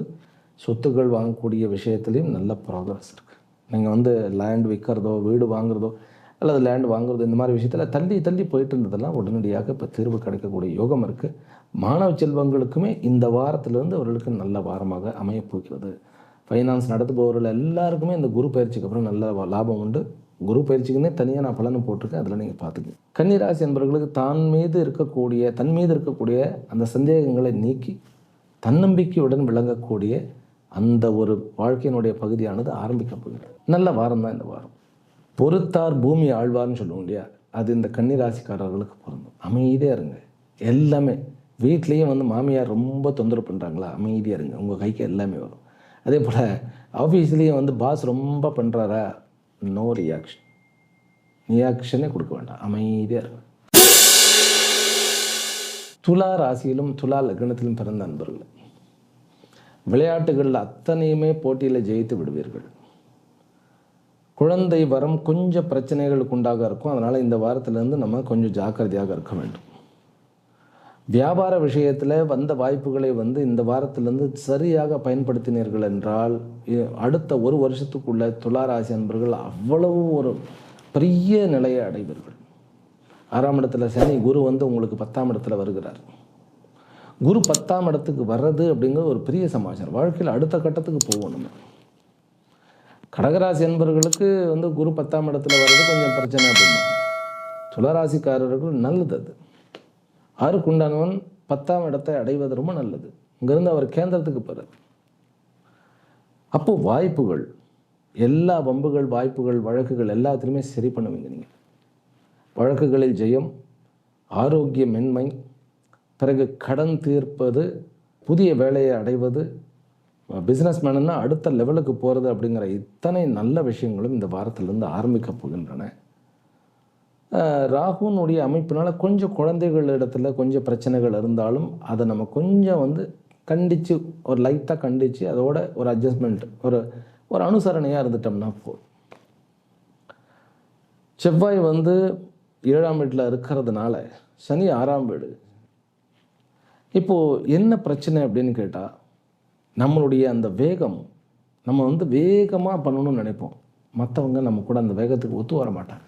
சொத்துக்கள் வாங்கக்கூடிய விஷயத்துலேயும் நல்ல ப்ராக்ரஸ் இருக்குது. நீங்கள் லேண்ட் விற்கிறதோ, வீடு வாங்குறதோ அல்லது லேண்ட் வாங்குறதோ, இந்த மாதிரி விஷயத்தில் தள்ளி போயிட்டு இருந்ததெல்லாம் உடனடியாக இப்போ தீர்வு கிடைக்கக்கூடிய யோகம் இருக்குது. மாணவ செல்வங்களுக்குமே இந்த வாரத்திலிருந்து அவர்களுக்கு நல்ல வாரமாக அமையப்போகிறது. ஃபைனான்ஸ் நடத்துபவர்கள் எல்லாருக்குமே இந்த குரு பயிற்சிக்கு அப்புறம் நல்ல லாபம் உண்டு. குரு பயிற்சிக்குன்னே தனியாக நான் பலனை போட்டிருக்கேன், அதில் நீங்கள் பார்த்துக்கங்க. கன்னிராசி என்பவர்களுக்கு தன் மீது இருக்கக்கூடிய அந்த சந்தேகங்களை நீக்கி தன்னம்பிக்கையுடன் விளங்கக்கூடிய அந்த ஒரு வாழ்க்கையினுடைய பகுதியானது ஆரம்பிக்க போகிறது. நல்ல வாரம் தான் இந்த வாரம். பொறுத்தார் பூமி ஆழ்வார்னு சொல்லுவோம் இல்லையா, அது இந்த கன்னிராசிக்காரர்களுக்கு பொருந்தும். அமைதியாக இருங்க. எல்லாமே வீட்லேயும் மாமியார் ரொம்ப தொந்தரவு பண்ணுறாங்களா, அமைதியாக இருங்க, உங்கள் கைக்கு எல்லாமே வரும். அதே போல் ஆஃபீஸ்லேயும் பாஸ் ரொம்ப பண்ணுறாரா, நோ ரியாக்ஷனே கொடுக்க வேண்டாம், அமைதியாக இருக்கும். துலா ராசியிலும் துலா லக்னத்திலும் பிறந்த நண்பர்கள், விளையாட்டுகளில் அத்தனையுமே போட்டியில் ஜெயித்து விடுவீர்கள். குழந்தை வரம் கொஞ்சம் பிரச்சனைகளுக்கு உண்டாக இருக்கும். அதனால் இந்த வாரத்திலேருந்து நம்ம கொஞ்சம் ஜாக்கிரதையாக இருக்க வேண்டும். வியாபார விஷயத்தில் வந்த வாய்ப்புகளை இந்த வாரத்திலேருந்து சரியாக பயன்படுத்தினீர்கள் என்றால் அடுத்த ஒரு வருஷத்துக்குள்ள துளாராசி அன்பர்கள் அவ்வளவு ஒரு பெரிய நிலையை அடைவீர்கள். 6ஆம் இடத்துல சனி குரு உங்களுக்கு 10ஆம் இடத்துல வருகிறார். குரு 10ஆம் இடத்துக்கு வர்றது அப்படிங்கிறது ஒரு பெரிய சமாச்சாரம். வாழ்க்கையில் அடுத்த கட்டத்துக்கு போவோம். நம்ம கடகராசி அன்பர்களுக்கு குரு 10ஆம் இடத்துல வர்றது கொஞ்சம் பிரச்சனை அப்படின்னா, துளராசிக்காரர்கள் நல்லது. அது ஆறுக்கு உண்டானவன் 10ஆம் இடத்தை அடைவது ரொம்ப நல்லது. இங்கேருந்து அவர் கேந்திரத்துக்கு போகிறார். அப்போது வாய்ப்புகள், எல்லா வம்புகள், வாய்ப்புகள், வழக்குகள் எல்லாத்துலேயுமே சரி பண்ணுவீங்க. நீங்கள் வழக்குகளில் ஜெயம், ஆரோக்கிய மென்மை, பிறகு கடன் தீர்ப்பது, புதிய வேலையை அடைவது, பிஸ்னஸ் மேனுன்னா அடுத்த லெவலுக்கு போகிறது அப்படிங்கிற இத்தனை நல்ல விஷயங்களும் இந்த வாரத்திலிருந்து ஆரம்பிக்க போகின்றன. ராகுனுடைய அமைப்பினால் கொஞ்சம் குழந்தைகள் இடத்துல கொஞ்சம் பிரச்சனைகள் இருந்தாலும் அதை நம்ம கொஞ்சம் கண்டித்து, ஒரு லைட்டாக கண்டித்து அதோட ஒரு அட்ஜஸ்ட்மெண்ட், ஒரு அனுசரணையாக இருந்துட்டோம்னா போதும். செவ்வாய் 7ஆம் வீட்டில் இருக்கிறதுனால சனி 6ஆம் வீடு. இப்போது என்ன பிரச்சனை அப்படின்னு கேட்டால், நம்மளுடைய அந்த வேகம், நம்ம வேகமாக பண்ணணும்னு நினைப்போம். மற்றவங்க நம்ம கூட அந்த வேகத்துக்கு ஒத்து வர மாட்டாங்க,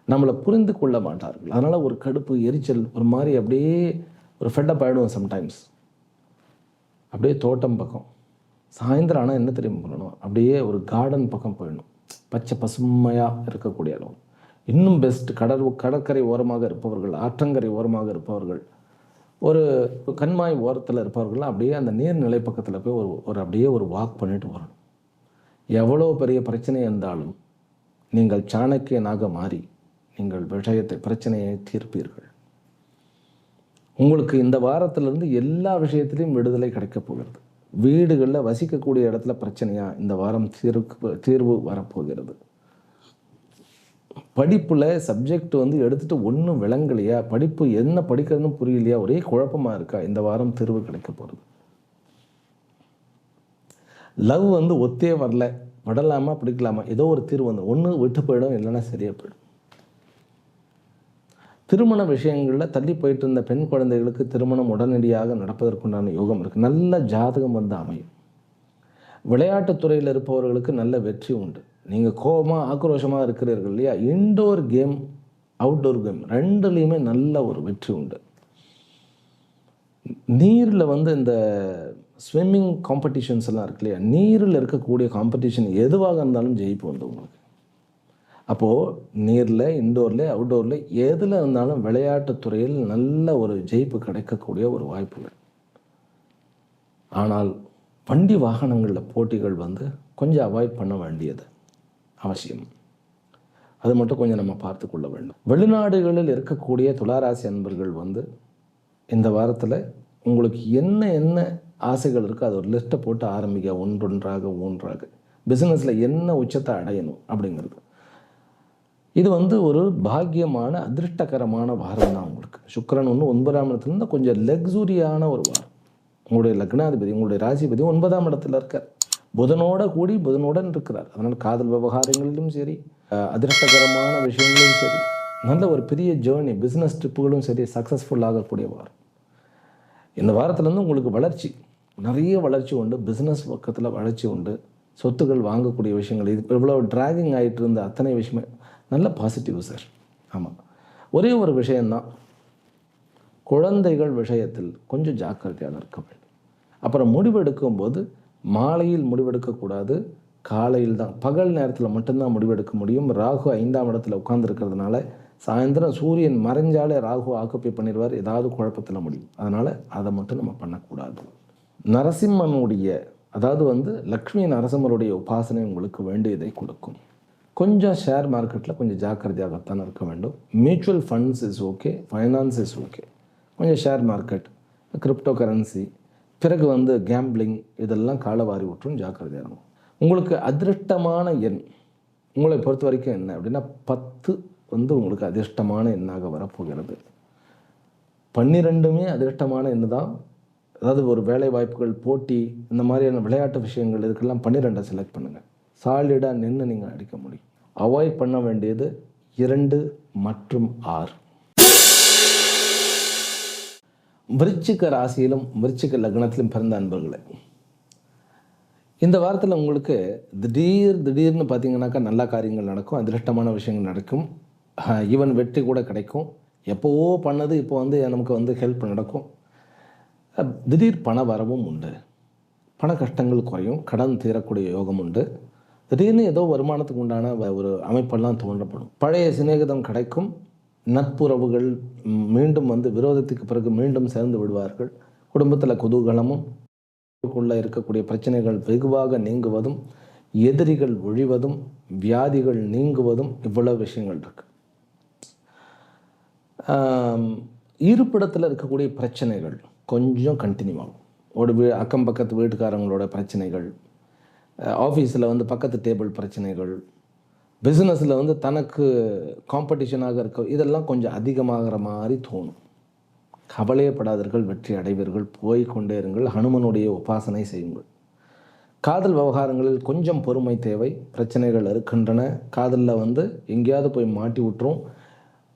நம்மளை புரிந்து கொள்ள மாட்டார்கள். அதனால் ஒரு கடுப்பு, எரிச்சல், ஒரு மாதிரி அப்படியே ஒரு ஃபெட்டப் ஆகிடுவோம். சம்டைம்ஸ் அப்படியே தோட்டம் பக்கம் சாயந்தரம் ஆனால் என்ன தெரியுமா பண்ணணும், அப்படியே ஒரு கார்டன் பக்கம் போயிடணும். பச்சை பசுமையாக இருக்கக்கூடிய இடம். இன்னும் பெஸ்ட் கடற்கரை ஓரமாக இருப்பவர்கள், ஆற்றங்கரை ஓரமாக இருப்பவர்கள், ஒரு கண்மாய் ஓரத்தில் இருப்பவர்கள்லாம் அப்படியே அந்த நீர்நிலை பக்கத்தில் போய் அப்படியே ஒரு வாக் பண்ணிட்டு வரணும். எவ்வளோ பெரிய பிரச்சனை இருந்தாலும் நீங்கள் சாணக்கியனாக மாறி நீங்கள் பிரச்சனையை தீர்ப்பீர்கள். உங்களுக்கு இந்த வாரத்திலிருந்து எல்லா விஷயத்திலையும் விடுதலை கிடைக்கப் போகிறது. வீடுகளில் வசிக்கக்கூடிய இடத்துல பிரச்சனையா, இந்த வாரம் தீர்வு வரப்போகிறது. படிப்பில் சப்ஜெக்ட் வந்து எடுத்துகிட்டு ஒன்றும் விளங்கலையா, படிப்பு என்ன படிக்கிறதுன்னு புரியலையா, ஒரே குழப்பமாக இருக்கா, இந்த வாரம் தீர்வு கிடைக்க போகிறது. லவ் வந்து ஒத்தே வரல, படலாமா பிடிக்கலாமா, ஏதோ ஒரு தீர்வு வந்து ஒன்று விட்டு போயிடும், இல்லைன்னா சரியாக போயிடும். திருமண விஷயங்களில் தள்ளி போயிட்டு இருந்த பெண் குழந்தைகளுக்கு திருமணம் உடனடியாக நடப்பதற்குண்டான யோகம் இருக்குது. நல்ல ஜாதகம் வந்து அமையும். விளையாட்டுத்துறையில் இருப்பவர்களுக்கு நல்ல வெற்றி உண்டு. நீங்கள் கோபமாக ஆக்ரோஷமாக இருக்கிறீர்கள் இல்லையா, இன்டோர் கேம் அவுட்டோர் கேம் ரெண்டுலேயுமே நல்ல ஒரு வெற்றி உண்டு. நீரில் வந்து இந்த ஸ்விம்மிங் காம்படிஷன்ஸ் எல்லாம் இருக்கு இல்லையா, நீரில் இருக்கக்கூடிய காம்படிஷன் எதுவாக இருந்தாலும் ஜெயிப்பு உண்டு உங்களுக்கு. அப்போது நீரில், இன்டோரில், அவுட்டோரில் எதில் இருந்தாலும் விளையாட்டுத்துறையில் நல்ல ஒரு ஜெயிப்பு கிடைக்கக்கூடிய ஒரு வாய்ப்புகள். ஆனால் வண்டி வாகனங்களில் போட்டிகள் வந்து கொஞ்சம் அவாய்ட் பண்ண வேண்டியது அவசியம். அது மட்டும் கொஞ்சம் நம்ம பார்த்து கொள்ள வேண்டும். வெளிநாடுகளில் இருக்கக்கூடிய துளாராசி அன்பர்கள் வந்து இந்த வாரத்தில் உங்களுக்கு என்ன ஆசைகள் இருக்கோ அதை ஒரு லிஸ்ட்டை போட்டு ஆரம்பிக்க, ஒன்றொன்றாக. பிஸ்னஸில் என்ன உச்சத்தை அடையணும் அப்படிங்கிறது. இது வந்து ஒரு பாக்கியமான அதிர்ஷ்டகரமான வாரம் தான் உங்களுக்கு. சுக்கிரன் ஒன்று 9ஆம் இடத்துலேருந்து கொஞ்சம் லக்ஸுரியான ஒரு வாரம். உங்களுடைய லக்னாதிபதி, உங்களுடைய ராசிபதி 9ஆம் இடத்துல இருக்கார். புதனுடன் இருக்கிறார். அதனால் காதல் விவகாரங்களிலும் சரி, அதிர்ஷ்டகரமான விஷயங்களும் சரி, நல்ல ஒரு பெரிய ஜேர்னி, பிஸ்னஸ் ட்ரிப்புகளும் சரி சக்ஸஸ்ஃபுல் ஆகக்கூடிய வாரம். இந்த வாரத்துலேருந்து உங்களுக்கு வளர்ச்சி, நிறைய வளர்ச்சி உண்டு. பிஸ்னஸ் பக்கத்தில் வளர்ச்சி உண்டு. சொத்துக்கள் வாங்கக்கூடிய விஷயங்கள், இது இவ்வளோ ட்ராகிங் ஆகிட்டு இருந்த அத்தனை விஷயமே நல்ல பாசிட்டிவ் சார். ஆமாம், ஒரே ஒரு விஷயந்தான், குழந்தைகள் விஷயத்தில் கொஞ்சம் ஜாக்கிரதையாக இருக்க வேண்டும். அப்புறம் முடிவெடுக்கும்போது மாலையில் முடிவெடுக்கக்கூடாது, காலையில் தான், பகல் நேரத்தில் மட்டும்தான் முடிவெடுக்க முடியும். ராகு 5ஆம் இடத்துல உட்கார்ந்துருக்கிறதுனால சாயந்தரம் சூரியன் மறைஞ்சாலே ராகு ஆக்குப்பை பண்ணிடுவார், ஏதாவது குழப்பத்தில் முடியும். அதனால் அதை மட்டும் நம்ம பண்ணக்கூடாது. நரசிம்மனுடைய, அதாவது வந்து லக்ஷ்மி நரசிம்மருடைய உபாசனை உங்களுக்கு வேண்டியதை கொடுக்கும். கொஞ்சம் ஷேர் மார்க்கெட்டில் கொஞ்சம் ஜாக்கிரதையாகத்தான் இருக்க வேண்டும். Mutual funds is okay, finance is okay. கொஞ்சம் ஷேர் மார்க்கெட், கிரிப்டோ கரன்சி, பிறகு வந்து கேம்பிளிங், இதெல்லாம் காலவாரி விட்டுரும், ஜாக்கிரதையாக இருக்கும். உங்களுக்கு அதிர்ஷ்டமான எண் உங்களை பொறுத்த வரைக்கும் என்ன அப்படின்னா 10 வந்து உங்களுக்கு அதிர்ஷ்டமான எண்ணாக வரப்போகிறது. 12மே அதிர்ஷ்டமான எண்ணு தான். அதாவது ஒரு வேலை வாய்ப்புகள், போட்டி, இந்த மாதிரியான விளையாட்டு விஷயங்கள் இதுக்கெல்லாம் 12 செலக்ட் பண்ணுங்கள். சாலிடாக நின்று நீங்கள் அடிக்க முடியும். அவாய்ட் பண்ண வேண்டியது 2 மற்றும் 6. விருச்சிக ராசியிலும் விருச்சிக லக்னத்திலும் பிறந்த அன்பர்களே, இந்த வாரத்தில் உங்களுக்கு திடீர்னு பார்த்தீங்கன்னாக்கா நல்ல காரியங்கள் நடக்கும், அதிர்ஷ்டமான விஷயங்கள் நடக்கும், ஈவன் வெற்றி கூட கிடைக்கும். எப்போவோ பண்ணது இப்போ வந்து நமக்கு வந்து ஹெல்ப் நடக்கும். திடீர் பண வரவும் உண்டு. பண கஷ்டங்கள் குறையும், கடன் தீரக்கூடிய யோகம் உண்டு. திடீர்னு ஏதோ வருமானத்துக்கு உண்டான ஒரு அமைப்பெல்லாம் தோன்றப்படும். பழைய சிநேகிதம் கிடைக்கும். நட்புறவுகள் மீண்டும் வந்து விரோதத்துக்கு பிறகு மீண்டும் சேர்ந்து விடுவார்கள். குடும்பத்தில் குதூகலமும், இருக்கக்கூடிய பிரச்சனைகள் வெகுவாக நீங்குவதும், எதிரிகள் ஒழிவதும், வியாதிகள் நீங்குவதும், இவ்வளவு விஷயங்கள் இருக்கு. இருப்பிடத்தில் இருக்கக்கூடிய பிரச்சனைகள் கொஞ்சம் கண்டினியூ ஆகும். ஒரு அக்கம் பக்கத்து வீட்டுக்காரங்களோட பிரச்சனைகள், ஆஃபீஸில் வந்து பக்கத்து டேபிள் பிரச்சனைகள், பிஸ்னஸில் வந்து தனக்கு காம்படிஷனாக இருக்க, இதெல்லாம் கொஞ்சம் அதிகமாகிற மாதிரி தோணும். கவலையப்படாதீர்கள், வெற்றி அடைவீர்கள். போய்கொண்டே இருங்கள். ஹனுமனுடைய உபாசனை செய்யுங்கள். காதல் விவகாரங்களில் கொஞ்சம் பொறுமை தேவை. பிரச்சனைகள் இருக்கின்றன. காதலில் வந்து எங்கேயாவது போய் மாட்டி விட்டுரும்.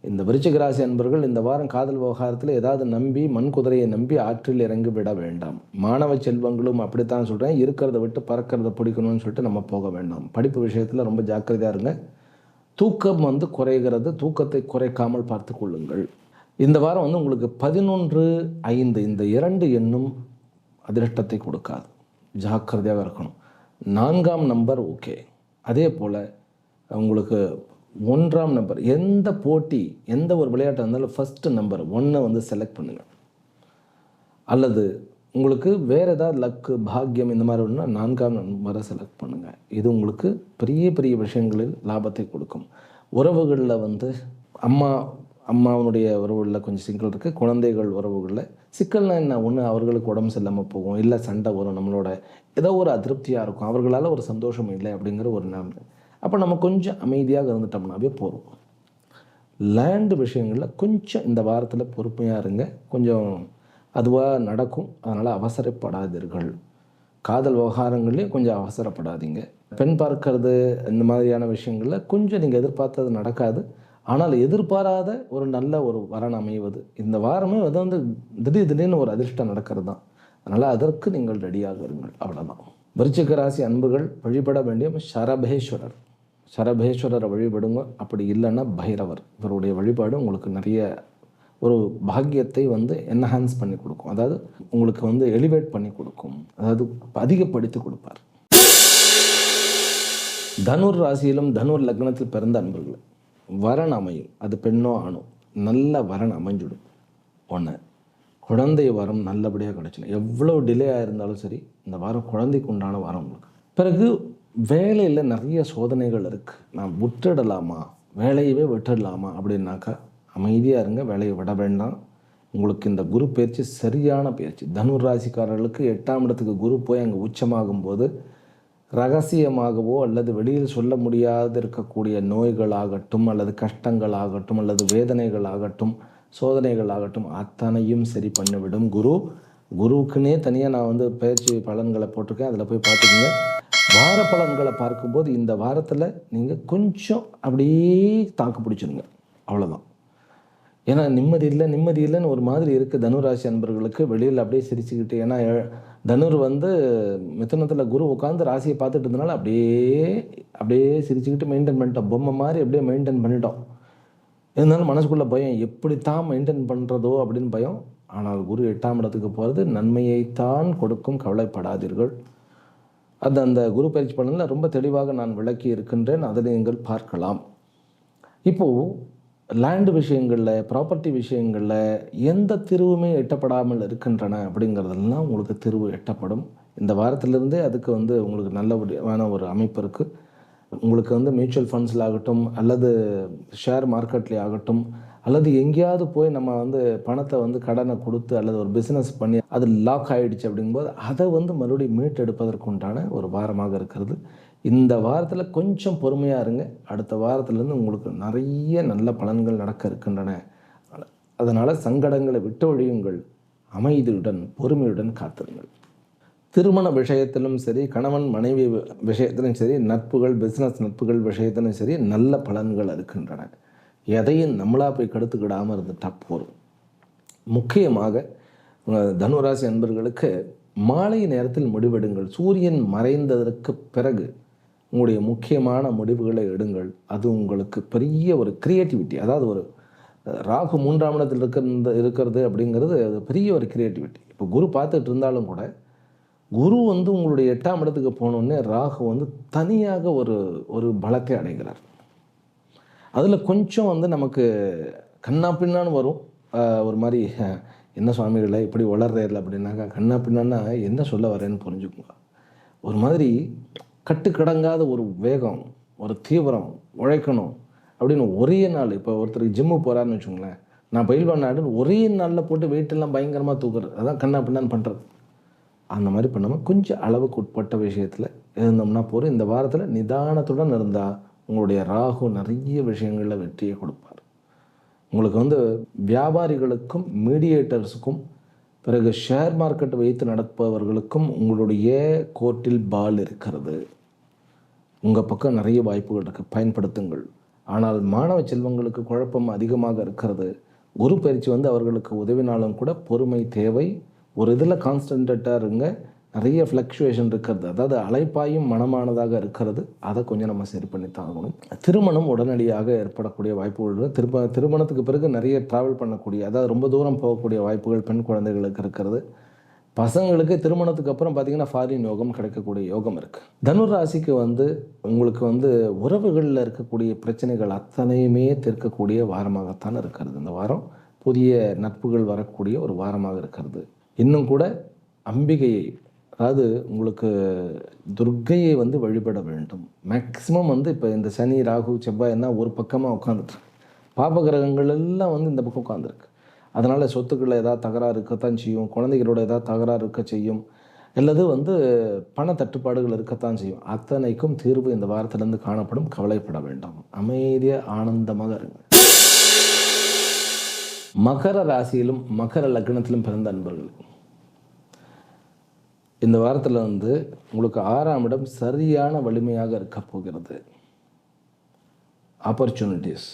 இந்த விருச்சிக ராசி அன்பர்கள் இந்த வாரம் காதல் விவகாரத்தில் ஏதாவது நம்பி, மண் குதிரையை நம்பி ஆற்றில் இறங்கி விட வேண்டாம். மாணவ செல்வங்களும் அப்படித்தான் சொல்கிறேன். இருக்கிறத விட்டு பறக்கிறத பிடிக்கணும்னு சொல்லிட்டு நம்ம போக வேண்டாம். படிப்பு விஷயத்தில் ரொம்ப ஜாக்கிரதையாக இருங்க. தூக்கம் வந்து குறைகிறது, தூக்கத்தை குறைக்காமல் பார்த்து கொள்ளுங்கள். இந்த வாரம் வந்து உங்களுக்கு 11-5 இந்த 2 எண்ணும் அதிர்ஷ்டத்தை கொடுக்காது, ஜாக்கிரதையாக இருக்கணும். 4ஆம் நம்பர் ஓகே. அதே போல் உங்களுக்கு 1ஆம் நம்பர், எந்த போட்டி எந்த ஒரு விளையாட்டாக இருந்தாலும் ஃபஸ்ட்டு நம்பர் 1 வந்து செலக்ட் பண்ணுங்கள். அல்லது உங்களுக்கு வேறு ஏதாவது லக்கு, பாக்கியம் இந்த மாதிரி ஒன்றுனா 4ஆம் நம்பரை செலக்ட் பண்ணுங்கள். இது உங்களுக்கு பெரிய பெரிய விஷயங்களில் லாபத்தை கொடுக்கும். உறவுகளில் வந்து அம்மாவனுடைய உறவுகளில் கொஞ்சம் சிக்கல் இருக்குது. குழந்தைகள் உறவுகளில் சிக்கல்னால் என்ன, ஒன்று அவர்களுக்கு உடம்பு சரியில்லாமல் போகும், இல்லை சண்டை வரும், நம்மளோட ஏதோ ஒரு அதிருப்தியாக இருக்கும், அவர்களால் ஒரு சந்தோஷம் இல்லை அப்படிங்கிற ஒரு நிலைமை. அப்போ நம்ம கொஞ்சம் அமைதியாக இருந்துட்டோம்னாவே போதும். லேண்டு விஷயங்களில் கொஞ்சம் இந்த வாரத்தில் பொறுமையாக இருங்க. கொஞ்சம் அதுவாக நடக்கும். அதனால் அவசரப்படாதீர்கள். காதல் விவகாரங்கள்லேயும் கொஞ்சம் அவசரப்படாதீங்க. பெண் பார்க்கறது இந்த மாதிரியான விஷயங்களில் கொஞ்சம் நீங்கள் எதிர்பார்த்தது நடக்காது. ஆனால் எதிர்பாராத ஒரு நல்ல ஒரு வரன் அமைவது இந்த வாரமே அது வந்து திடீர்னு ஒரு அதிர்ஷ்டம் நடக்கிறது தான். அதனால் அதற்கு நீங்கள் ரெடியாக இருங்கள். அவ்வளோதான். விருச்சிக ராசி அன்புகள் வழிபட வேண்டிய சரபேஸ்வரர். சரபேஸ்வரரை வழிபடுங்க. அப்படி இல்லைன்னா பைரவர். இவருடைய வழிபாடு உங்களுக்கு நிறைய ஒரு பாக்கியத்தை வந்து என்ஹான்ஸ் பண்ணி கொடுக்கும். அதாவது உங்களுக்கு வந்து எலிவேட் பண்ணி கொடுக்கும். அதாவது அதிகப்படுத்தி கொடுப்பார். தனுர் ராசியிலும் தனுர் லக்னத்தில் பிறந்த அன்பர்கள் வரன் அமையும். அது பெண்ணோ ஆணோ நல்ல வரன் அமைஞ்சிடும். ஒன்று, குழந்தை வரம் நல்லபடியாக கிடச்சிடும். எவ்வளோ டிலே ஆகிருந்தாலும் சரி இந்த வாரம் குழந்தைக்கு உண்டான வாரம் உங்களுக்கு. பிறகு வேலையில் நிறைய சோதனைகள் இருக்குது. நான் விட்டுடலாமா, வேலையவே விட்டுடலாமா அப்படின்னாக்கா அமைதியாக இருங்க. வேலையை விட வேண்டாம். உங்களுக்கு இந்த குரு பயிற்சி சரியான பயிற்சி. தனுர் ராசிக்காரர்களுக்கு 8ஆம் இடத்துக்கு குரு போய் அங்கே உச்சமாகும்போது ரகசியமாகவோ அல்லது வெளியில் சொல்ல முடியாது இருக்கக்கூடிய நோய்களாகட்டும் அல்லது கஷ்டங்களாகட்டும் அல்லது வேதனைகளாகட்டும் சோதனைகளாகட்டும் அத்தனையும் சரி பண்ணிவிடும் குரு. குருவுக்குன்னே தனியாக நான் வந்து பயிற்சி பலன்களை போட்டிருக்கேன். அதில் போய் பார்த்துக்கோங்க. வார பலன்களை பார்க்கும்போது இந்த வாரத்தில் நீங்கள் கொஞ்சம் அப்படியே தாக்கு பிடிச்சிருங்க. அவ்வளோதான். ஏன்னா நிம்மதி இல்லைன்னு ஒரு மாதிரி இருக்குது தனுராசி அன்பர்களுக்கு. வெளியில் அப்படியே சிரிச்சுக்கிட்டு, ஏன்னா தனுர் வந்து மிதுனத்தில் குரு உட்காந்து ராசியை பார்த்துட்டு இருந்தனால அப்படியே சிரிச்சுக்கிட்டு மெயின்டைன் பண்ணிட்டோம். பொம்மை மாதிரி அப்படியே மெயின்டைன் பண்ணிட்டோம். இருந்தாலும் மனசுக்குள்ளே பயம், எப்படித்தான் மெயின்டைன் பண்ணுறதோ அப்படின்னு பயம். ஆனால் குரு 8ஆம் இடத்துக்கு போகிறது நன்மையைத்தான் கொடுக்கும். கவலைப்படாதீர்கள். அந்த குரு பயிற்சி பண்ணல ரொம்ப தெளிவாக நான் விளக்கி இருக்கின்றேன். அதை நீங்கள் பார்க்கலாம். இப்போது லேண்டு விஷயங்களில், ப்ராப்பர்ட்டி விஷயங்களில் எந்த தீர்வுமே எட்டப்படாமல் இருக்கின்றன அப்படிங்கிறதெல்லாம் உங்களுக்கு தீர்வு எட்டப்படும். இந்த வாரத்திலிருந்தே அதுக்கு வந்து உங்களுக்கு நல்ல ஒரு அமைப்பு இருக்குது. உங்களுக்கு வந்து மியூச்சுவல் ஃபண்ட்ஸில் ஆகட்டும் அல்லது ஷேர் மார்க்கெட்லேயே ஆகட்டும் அல்லது எங்கேயாவது போய் நம்ம வந்து பணத்தை வந்து கடனை கொடுத்து அல்லது ஒரு பிஸ்னஸ் பண்ணி அது லாக் ஆகிடுச்சு அப்படிங்கும்போது அதை வந்து மறுபடியும் மீட்டெடுப்பதற்கு உண்டான ஒரு வாரமாக இருக்கிறது. இந்த வாரத்தில் கொஞ்சம் பொறுமையாக இருங்க. அடுத்த வாரத்திலேருந்து உங்களுக்கு நிறைய நல்ல பலன்கள் நடக்க இருக்கின்றன. அதனால் சங்கடங்களை விட்டு ஒழியுங்கள். அமைதியுடன் பொறுமையுடன் காத்திருங்கள். திருமண விஷயத்திலும் சரி, கணவன் மனைவி விஷயத்திலும் சரி, நட்புகள் பிஸ்னஸ் நட்புகள் விஷயத்திலும் சரி நல்ல பலன்கள் இருக்கின்றன. எதையும் நம்மளாக போய் கெடுத்துக்கிடாமல் இருந்துட்டால் போதும். முக்கியமாக தனுராசி அன்பர்களுக்கு மாலை நேரத்தில் முடிவெடுங்கள். சூரியன் மறைந்ததற்கு பிறகு உங்களுடைய முக்கியமான முடிவுகளை எடுங்கள். அது உங்களுக்கு பெரிய ஒரு கிரியேட்டிவிட்டி. அதாவது ஒரு ராகு 3ஆம் இடத்தில் இருக்கிறது அப்படிங்கிறது அது பெரிய ஒரு கிரியேட்டிவிட்டி. இப்போ குரு பார்த்துட்டு இருந்தாலும் கூட குரு வந்து உங்களுடைய 8ஆம் இடத்துக்கு போனோடனே ராகு வந்து தனியாக ஒரு பலத்தை அடைகிறார். அதில் கொஞ்சம் வந்து நமக்கு கண்ணா பின்னான்னு வரும். ஒரு மாதிரி என்ன சுவாமிகளை இப்படி வளர்றதில்லை அப்படின்னாக்கா, கண்ணா பின்னான்னா என்ன சொல்ல வரேன்னு புரிஞ்சுக்கோங்க. ஒரு மாதிரி கட்டுக்கடங்காத ஒரு வேகம், ஒரு தீவிரம், உழைக்கணும் அப்படின்னு ஒரே நாள். இப்போ ஒருத்தருக்கு ஜிம்மு போகிறாருன்னு வச்சுக்கோங்களேன், நான் பயில்வான் நாடுன்னு ஒரே நாளில் போட்டு வெயிட்டெல்லாம் பயங்கரமாக தூக்குறது, அதான் கண்ணா பின்னான்னு பண்ணுறது. அந்த மாதிரி பண்ணாமல் கொஞ்சம் அளவுக்கு உட்பட்ட விஷயத்தில் இருந்தோம்னா போதும். இந்த வாரத்தில் நிதானத்துடன் இருந்தால் உங்களுடைய ராகு நிறைய விஷயங்களில் வெற்றியை கொடுப்பார். உங்களுக்கு வந்து வியாபாரிகளுக்கும் மீடியேட்டர்ஸுக்கும் பிறகு ஷேர் மார்க்கெட் வைத்து நடப்பவர்களுக்கும் உங்களுடைய கோர்ட்டில் பால் இருக்கிறது. உங்கள் பக்கம் நிறைய வாய்ப்புகள் இருக்குது, பயன்படுத்துங்கள். ஆனால் மாணவ செல்வங்களுக்கு குழப்பம் அதிகமாக இருக்கிறது. குரு பயிற்சி வந்து அவர்களுக்கு உதவினாலும் கூட பொறுமை தேவை. ஒரு இதில் கான்ஸ்டன்டேட்டாக இருங்க. நிறைய ஃப்ளக்சுவேஷன் இருக்கிறது, அதாவது அலைப்பாயும் மனமானதாக இருக்கிறது. அதை கொஞ்சம் நம்ம சரி பண்ணி தாங்கணும். திருமணம் உடனடியாக ஏற்படக்கூடிய வாய்ப்புகள், திருமணத்துக்கு பிறகு நிறைய ட்ராவல் பண்ணக்கூடிய, அதாவது ரொம்ப தூரம் போகக்கூடிய வாய்ப்புகள் பெண் குழந்தைகளுக்கு இருக்கிறது. பசங்களுக்கு திருமணத்துக்கு அப்புறம் பார்த்திங்கன்னா ஃபாரின் யோகம் கிடைக்கக்கூடிய யோகம் இருக்குது. தனுர் ராசிக்கு வந்து உங்களுக்கு வந்து உறவுகளில் இருக்கக்கூடிய பிரச்சனைகள் அத்தனையுமே தீர்க்கக்கூடிய வாரமாகத்தான் இருக்கிறது. இந்த வாரம் புதிய நட்புகள் வரக்கூடிய ஒரு வாரமாக இருக்கிறது. இன்னும் கூட அம்பிகையை, அதாவது உங்களுக்கு துர்க்கையை வந்து வழிபட வேண்டும். மேக்சிமம் வந்து இப்போ இந்த சனி ராகு செவ்வாய் என்ன ஒரு பக்கமாக உட்காந்துட்டு, பாப கிரகங்கள் எல்லாம் வந்து இந்த பக்கம் உட்காந்துருக்கு. அதனால் சொத்துக்களில் ஏதாவது தகராறு இருக்கத்தான் செய்யும், குழந்தைகளோட ஏதாவது தகராறு இருக்க செய்யும், அல்லது வந்து பண தட்டுப்பாடுகள் இருக்கத்தான் செய்யும். அத்தனைக்கும் தீர்வு இந்த வாரத்திலேருந்து காணப்படும். கவலைப்பட வேண்டாம். அமைதியாக ஆனந்தமாக இருங்க. மகர ராசியிலும் மகர லக்னத்திலும் பிறந்த அன்பர்கள், இந்த வாரத்தில் வந்து உங்களுக்கு 6ஆம் இடம் சரியான வலிமையாக இருக்க போகிறது. ஆப்பர்ச்சுனிட்டிஸ்,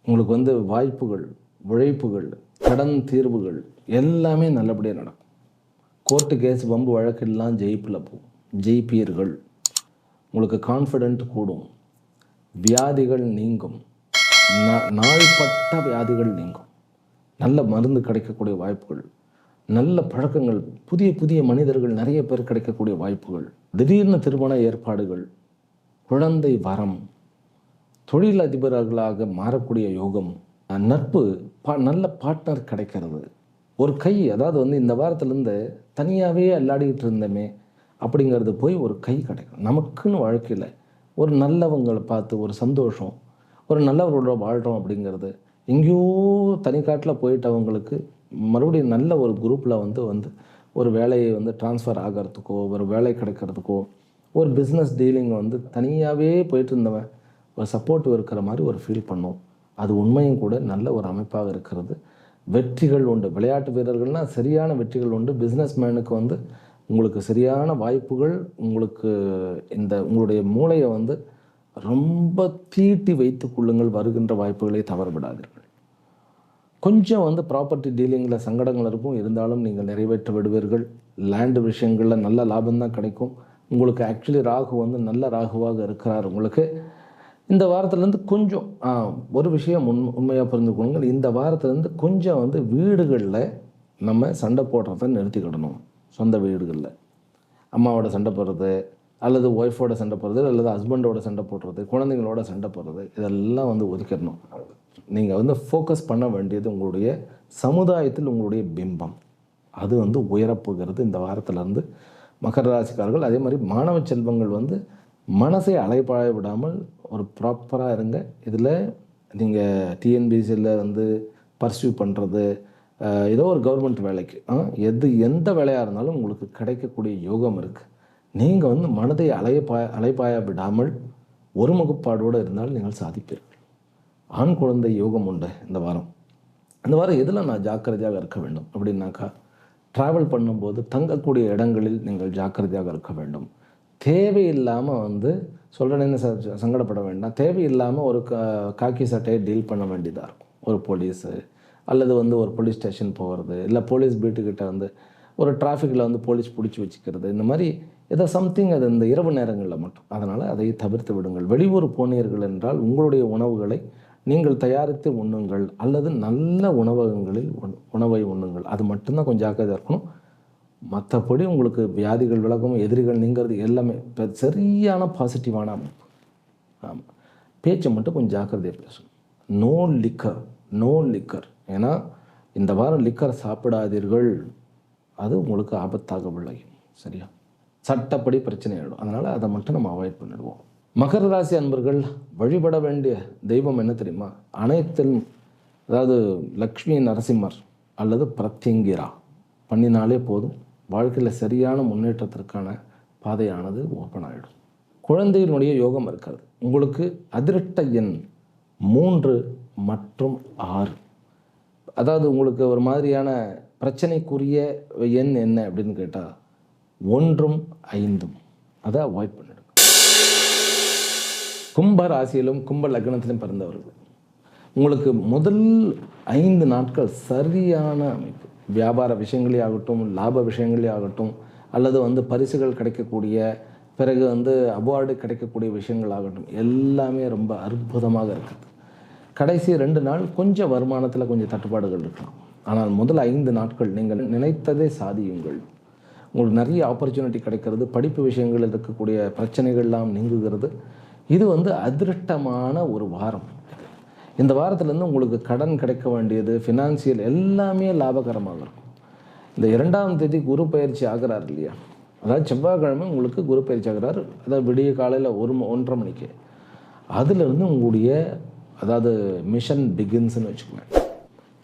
உங்களுக்கு வந்து வாய்ப்புகள், உழைப்புகள், கடன் தீர்வுகள் எல்லாமே நல்லபடியாக நடக்கும். கோர்ட்டு கேஸ் வம்பு வழக்கெல்லாம் ஜெயிப்பில் போகும், ஜெயிப்பீர்கள். உங்களுக்கு கான்ஃபிடென்ட் கூடும், வியாதிகள் நீங்கும், நாள்பட்ட வியாதிகள் நீங்கும், நல்ல மருந்து கிடைக்கக்கூடிய வாய்ப்புகள், நல்ல பழக்கங்கள், புதிய புதிய மனிதர்கள் நிறைய பேர் கிடைக்கக்கூடிய வாய்ப்புகள், திடீர்னு திருமண ஏற்பாடுகள், குழந்தை வரம், தொழில் அதிபர்களாக மாறக்கூடிய யோகம், நட்பு, நல்ல பார்ட்னர் கிடைக்கிறது. ஒரு கை, அதாவது வந்து இந்த வாரத்துலேருந்து தனியாகவே அல்லாடிக்கிட்டு இருந்தோமே அப்படிங்கிறது போய் ஒரு கை கிடைக்கும். நமக்குன்னு வாழ்க்கையில் ஒரு நல்லவங்களை பார்த்து ஒரு சந்தோஷம், ஒரு நல்லவர்களோட வாழ்கிறோம் அப்படிங்கிறது, எங்கேயோ தனிக்காட்டில் போயிட்டவங்களுக்கு மறுபடியும் நல்ல ஒரு குரூப்பில் வந்து ஒரு வேலையை வந்து ட்ரான்ஸ்ஃபர் ஆகிறதுக்கோ, ஒரு வேலை கிடைக்கிறதுக்கோ, ஒரு பிஸ்னஸ் டீலிங் வந்து தனியாகவே போயிட்டு இருந்தவன் ஒரு சப்போர்ட்டிவ் இருக்கிற மாதிரி ஒரு ஃபீல் பண்ணோம். அது உண்மையும் கூட நல்ல ஒரு அமைப்பாக இருக்கிறது. வெற்றிகள் உண்டு. விளையாட்டு வீரர்கள்னால் சரியான வெற்றிகள் உண்டு. பிஸ்னஸ் மேனுக்கு வந்து உங்களுக்கு சரியான வாய்ப்புகள், உங்களுக்கு உங்களுடைய மூளையை வந்து ரொம்ப தீட்டி வைத்து கொள்ளுங்கள். வருகின்ற வாய்ப்புகளை தவறவிடாதீர்கள். கொஞ்சம் வந்து ப்ராப்பர்ட்டி டீலிங்கில் சங்கடங்கள் இருக்கும், இருந்தாலும் நீங்கள் நிறைவேற்ற விடுவீர்கள். லேண்டு விஷயங்களில் நல்ல லாபம்தான் கிடைக்கும். உங்களுக்கு ஆக்சுவலி ராகு வந்து நல்ல ராகுவாக இருக்கிறார். உங்களுக்கு இந்த வாரத்துலேருந்து கொஞ்சம் ஒரு விஷயம் உண்மையாக புரிந்து கொள்ளுங்கள். இந்த வாரத்துலேருந்து கொஞ்சம் வந்து வீடுகளில் நம்ம சண்டை போடுறத நிறுத்திக்கிடணும். சொந்த வீடுகளில் அம்மாவோட சண்டை போடுறது, அல்லது ஒய்ஃபோட சண்டை போடுறது, அல்லது ஹஸ்பண்டோட சண்டை போடுறது, குழந்தைங்களோட சண்டை போடுறது, இதெல்லாம் வந்து ஒதுக்கிடணும். நீங்கள் வந்து ஃபோக்கஸ் பண்ண வேண்டியது உங்களுடைய சமுதாயத்தில் உங்களுடைய பிம்பம், அது வந்து உயரப்போகிறது இந்த வாரத்திலேருந்து மகர ராசிக்காரர்கள். அதே மாதிரி மாணவ செல்வங்கள் வந்து மனசை அலைப்பாய விடாமல் ஒரு ப்ராப்பராக இருங்க. இதில் நீங்கள் டிஎன்பிசியில் வந்து பர்சியூ பண்ணுறது, ஏதோ ஒரு கவர்மெண்ட் வேலைக்கு எந்த வேலையாக இருந்தாலும் உங்களுக்கு கிடைக்கக்கூடிய யோகம் இருக்குது. நீங்கள் வந்து மனதை அலைப்பாய விடாமல் ஒருமுகப்பாடோடு இருந்தால் நீங்கள் சாதிப்பீர்கள். ஆண் குழந்தை யோகம் உண்டு இந்த வாரம். இந்த வாரம் எதில் நான் ஜாக்கிரதையாக இருக்க வேண்டும் அப்படின்னாக்கா, ட்ராவல் பண்ணும்போது தங்கக்கூடிய இடங்களில் நீங்கள் ஜாக்கிரதையாக இருக்க வேண்டும். தேவையில்லாமல் வந்து சொல்கிறேன்னு சங்கடப்பட வேண்டாம். தேவையில்லாமல் ஒரு காக்கி சட்டையை டீல் பண்ண வேண்டியதாக இருக்கும். ஒரு போலீஸு அல்லது வந்து ஒரு போலீஸ் ஸ்டேஷன் போகிறது, இல்லை போலீஸ் பீட்டுக்கிட்ட வந்து ஒரு டிராஃபிக்கில் வந்து போலீஸ் பிடிச்சி வச்சுக்கிறது, இந்த மாதிரி ஏதோ சம்திங், அது இந்த இரவு நேரங்களில் மட்டும். அதனால் அதை தவிர்த்து விடுங்கள். வெளியூர் போனீர்கள் என்றால் உங்களுடைய உணவுகளை நீங்கள் தயாரித்து உண்ணுங்கள், அல்லது நல்ல உணவகங்களில் உணவை உண்ணுங்கள். அது மட்டும்தான் கொஞ்சம் ஜாக்கிரதையாக இருக்கணும். மற்றபடி உங்களுக்கு வியாதிகள் விலகும், எதிரிகள் நீங்கிறது எல்லாமே சரியான பாசிட்டிவான அமைப்பு. ஆமாம், பேச்சை மட்டும் கொஞ்சம் ஜாக்கிரதையாக பேசணும். No liquor. ஏன்னா இந்த வாரம் லிக்கர் சாப்பிடாதீர்கள், அது உங்களுக்கு ஆபத்தாக விளையும். சரியா? சட்டப்படி பிரச்சனை ஆகிடும். அதனால் அதை மட்டும் நம்ம அவாய்ட் பண்ணிடுவோம். மகர ராசி அன்பர்கள் வழிபட வேண்டிய தெய்வம் என்ன தெரியுமா? அனைத்திலும், அதாவது லக்ஷ்மி நரசிம்மர் அல்லது பிரத்யங்கிரா பண்ணினாலே போதும். வாழ்க்கையில் சரியான முன்னேற்றத்திற்கான பாதையானது ஓப்பன் ஆகிடும். குழந்தையினுடைய யோகம் இருக்கிறது. உங்களுக்கு அதிருஷ்ட எண் 3 மற்றும் 6. அதாவது உங்களுக்கு ஒரு மாதிரியான பிரச்சனைக்குரிய எண் என்ன அப்படின்னு கேட்டால் 1ம் 5ம். அதை அவாய்ட் பண்ணிடுங்க. கும்ப ராசியிலும் கும்ப லக்னத்திலும் பிறந்தவர்கள், உங்களுக்கு முதல் 5 நாட்கள் சரியான அமைப்பு. வியாபார விஷயங்களே ஆகட்டும், லாப விஷயங்களே ஆகட்டும், அல்லது வந்து பரிசுகள் கிடைக்கக்கூடிய, பிறகு வந்து அவார்டு கிடைக்கக்கூடிய விஷயங்கள் ஆகட்டும், எல்லாமே ரொம்ப அற்புதமாக இருக்குது. கடைசி 2 நாள் கொஞ்சம் வருமானத்தில் கொஞ்சம் தட்டுப்பாடுகள் இருக்கலாம். ஆனால் முதல் 5 நாட்கள் நீங்கள் நினைத்ததே சாதியுங்கள். உங்களுக்கு நிறைய ஆப்பர்ச்சுனிட்டி கிடைக்கிறது. படிப்பு விஷயங்களில் இருக்கக்கூடிய பிரச்சனைகள்லாம் நீங்குகிறது. இது வந்து அதிருஷ்டமான ஒரு வாரம். இந்த வாரத்துலேருந்து உங்களுக்கு கடன் கிடைக்க வேண்டியது, ஃபினான்சியல் எல்லாமே லாபகரமாக இருக்கும். இந்த 2ஆம் தேதி குரு பயிற்சி ஆகிறார் இல்லையா? அதாவது செவ்வாய்க்கிழமை உங்களுக்கு குரு பயிற்சி ஆகிறார். அதாவது விடிய காலையில் 1:30 மணிக்கு. அதிலிருந்து உங்களுடைய அதாவது மிஷன் பிகின்ஸ்ன்னு வச்சுக்கோங்க.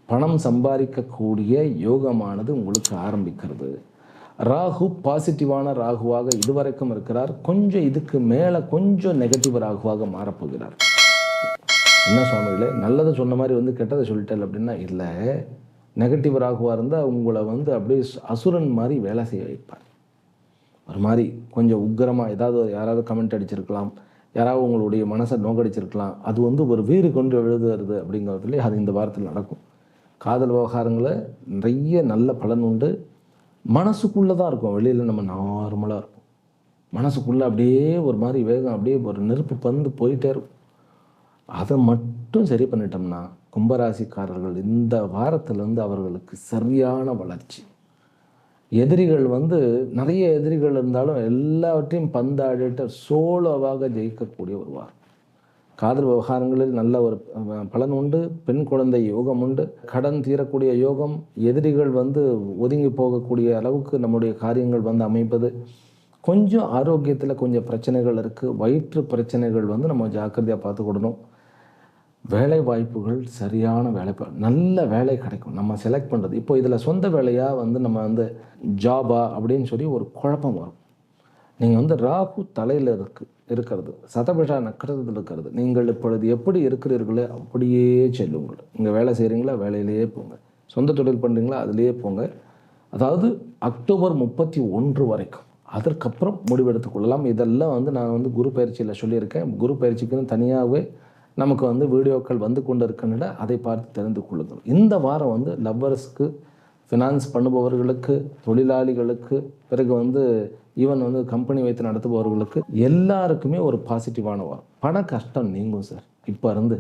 பணம் சம்பாதிக்கக்கூடிய யோகமானது உங்களுக்கு ஆரம்பிக்கிறது. ராகு பாசிட்டிவான ராகுவாக இதுவரைக்கும் இருக்கிறார். கொஞ்சம் இதுக்கு மேலே கொஞ்சம் நெகட்டிவ் ராகுவாக மாறப்போகிறார். என்ன சுவாமிகளே, நல்லதை சொன்ன மாதிரி வந்து கெட்டதை சொல்லிட்டேன் அப்படின்னா, இல்லை, நெகட்டிவ் ராகுவாக இருந்தால் உங்களை வந்து அப்படியே அசுரன் மாதிரி வேலை செய்ய வைப்பார். ஒரு மாதிரி கொஞ்சம் உக்கிரமாக ஏதாவது யாராவது கமெண்ட் அடிச்சிருக்கலாம், யாராவது உங்களுடைய மனசை நோக்கடிச்சிருக்கலாம். அது வந்து ஒரு வீறு கொண்டு எழுதுறது அப்படிங்கிறதுலே அது இந்த வாரத்தில் நடக்கும். காதல் விவகாரங்களில் நிறைய நல்ல பலன் உண்டு. மனசுக்குள்ளே தான் இருக்கும், வெளியில் நம்ம நார்மலாக இருக்கும். மனசுக்குள்ளே அப்படியே ஒரு மாதிரி வேகம், அப்படியே ஒரு நெருப்பு பந்து போயிட்டே இருக்கும். அதை மட்டும் சரி பண்ணிட்டோம்னா கும்பராசிக்காரர்கள் இந்த வாரத்திலேருந்து அவர்களுக்கு சரியான வளர்ச்சி. எதிரிகள் வந்து நிறைய எதிரிகள் இருந்தாலும் எல்லாவற்றையும் பந்தாடிட்டு சோலோவாக ஜெயிக்கக்கூடிய ஒரு வாரம். காதல் விவகாரங்களில் நல்ல ஒரு பலன் உண்டு. பெண் குழந்தை யோகம் உண்டு. கடன் தீரக்கூடிய யோகம். எதிரிகள் வந்து ஒதுங்கி போகக்கூடிய அளவுக்கு நம்முடைய காரியங்கள் வந்து அமைப்பது. கொஞ்சம் ஆரோக்கியத்தில் கொஞ்சம் பிரச்சனைகள் இருக்குது. வயிற்று பிரச்சனைகள் வந்து நம்ம ஜாக்கிரதையாக பார்த்துக்கிடணும். வேலை வாய்ப்புகள் சரியான நல்ல வேலை கிடைக்கும். நம்ம செலக்ட் பண்ணுறது இப்போ இதில் சொந்த வேலையாக வந்து நம்ம வந்து ஜாபா அப்படின்னு சொல்லி ஒரு குழப்பம் வரும். நீங்கள் வந்து ராகு தலையில் இருக்கிறது, சதபிஷா நக்கரத்தில் இருக்கிறது. நீங்கள் இப்பொழுது எப்படி இருக்கிறீர்களோ அப்படியே செல்லுங்கள். இங்கே வேலை செய்கிறீங்களா, வேலையிலேயே போங்க. சொந்த தொழில் பண்ணுறீங்களா, அதிலேயே போங்க. அதாவது அக்டோபர் 31 வரைக்கும். அதற்கப்புறம் முடிவெடுத்துக் கொள்ளலாம். இதெல்லாம் வந்து நான் வந்து குரு பயிற்சியில் சொல்லியிருக்கேன். குரு பயிற்சிக்குன்னு தனியாகவே நமக்கு வந்து வீடியோக்கள் வந்து கொண்டு இருக்கின்றன. அதை பார்த்து தெரிந்து கொள்ளுங்கள். இந்த வாரம் வந்து லவ்வர்ஸ்க்கு, ஃபினான்ஸ் பண்ணுபவர்களுக்கு, தொழிலாளிகளுக்கு, பிறகு வந்து ஈவன் வந்து கம்பெனி வைத்து நடத்துபவர்களுக்கு எல்லாருக்குமே ஒரு பாசிட்டிவான வாரம். பண கஷ்டம் நீங்கும் சார். இப்போ இருந்து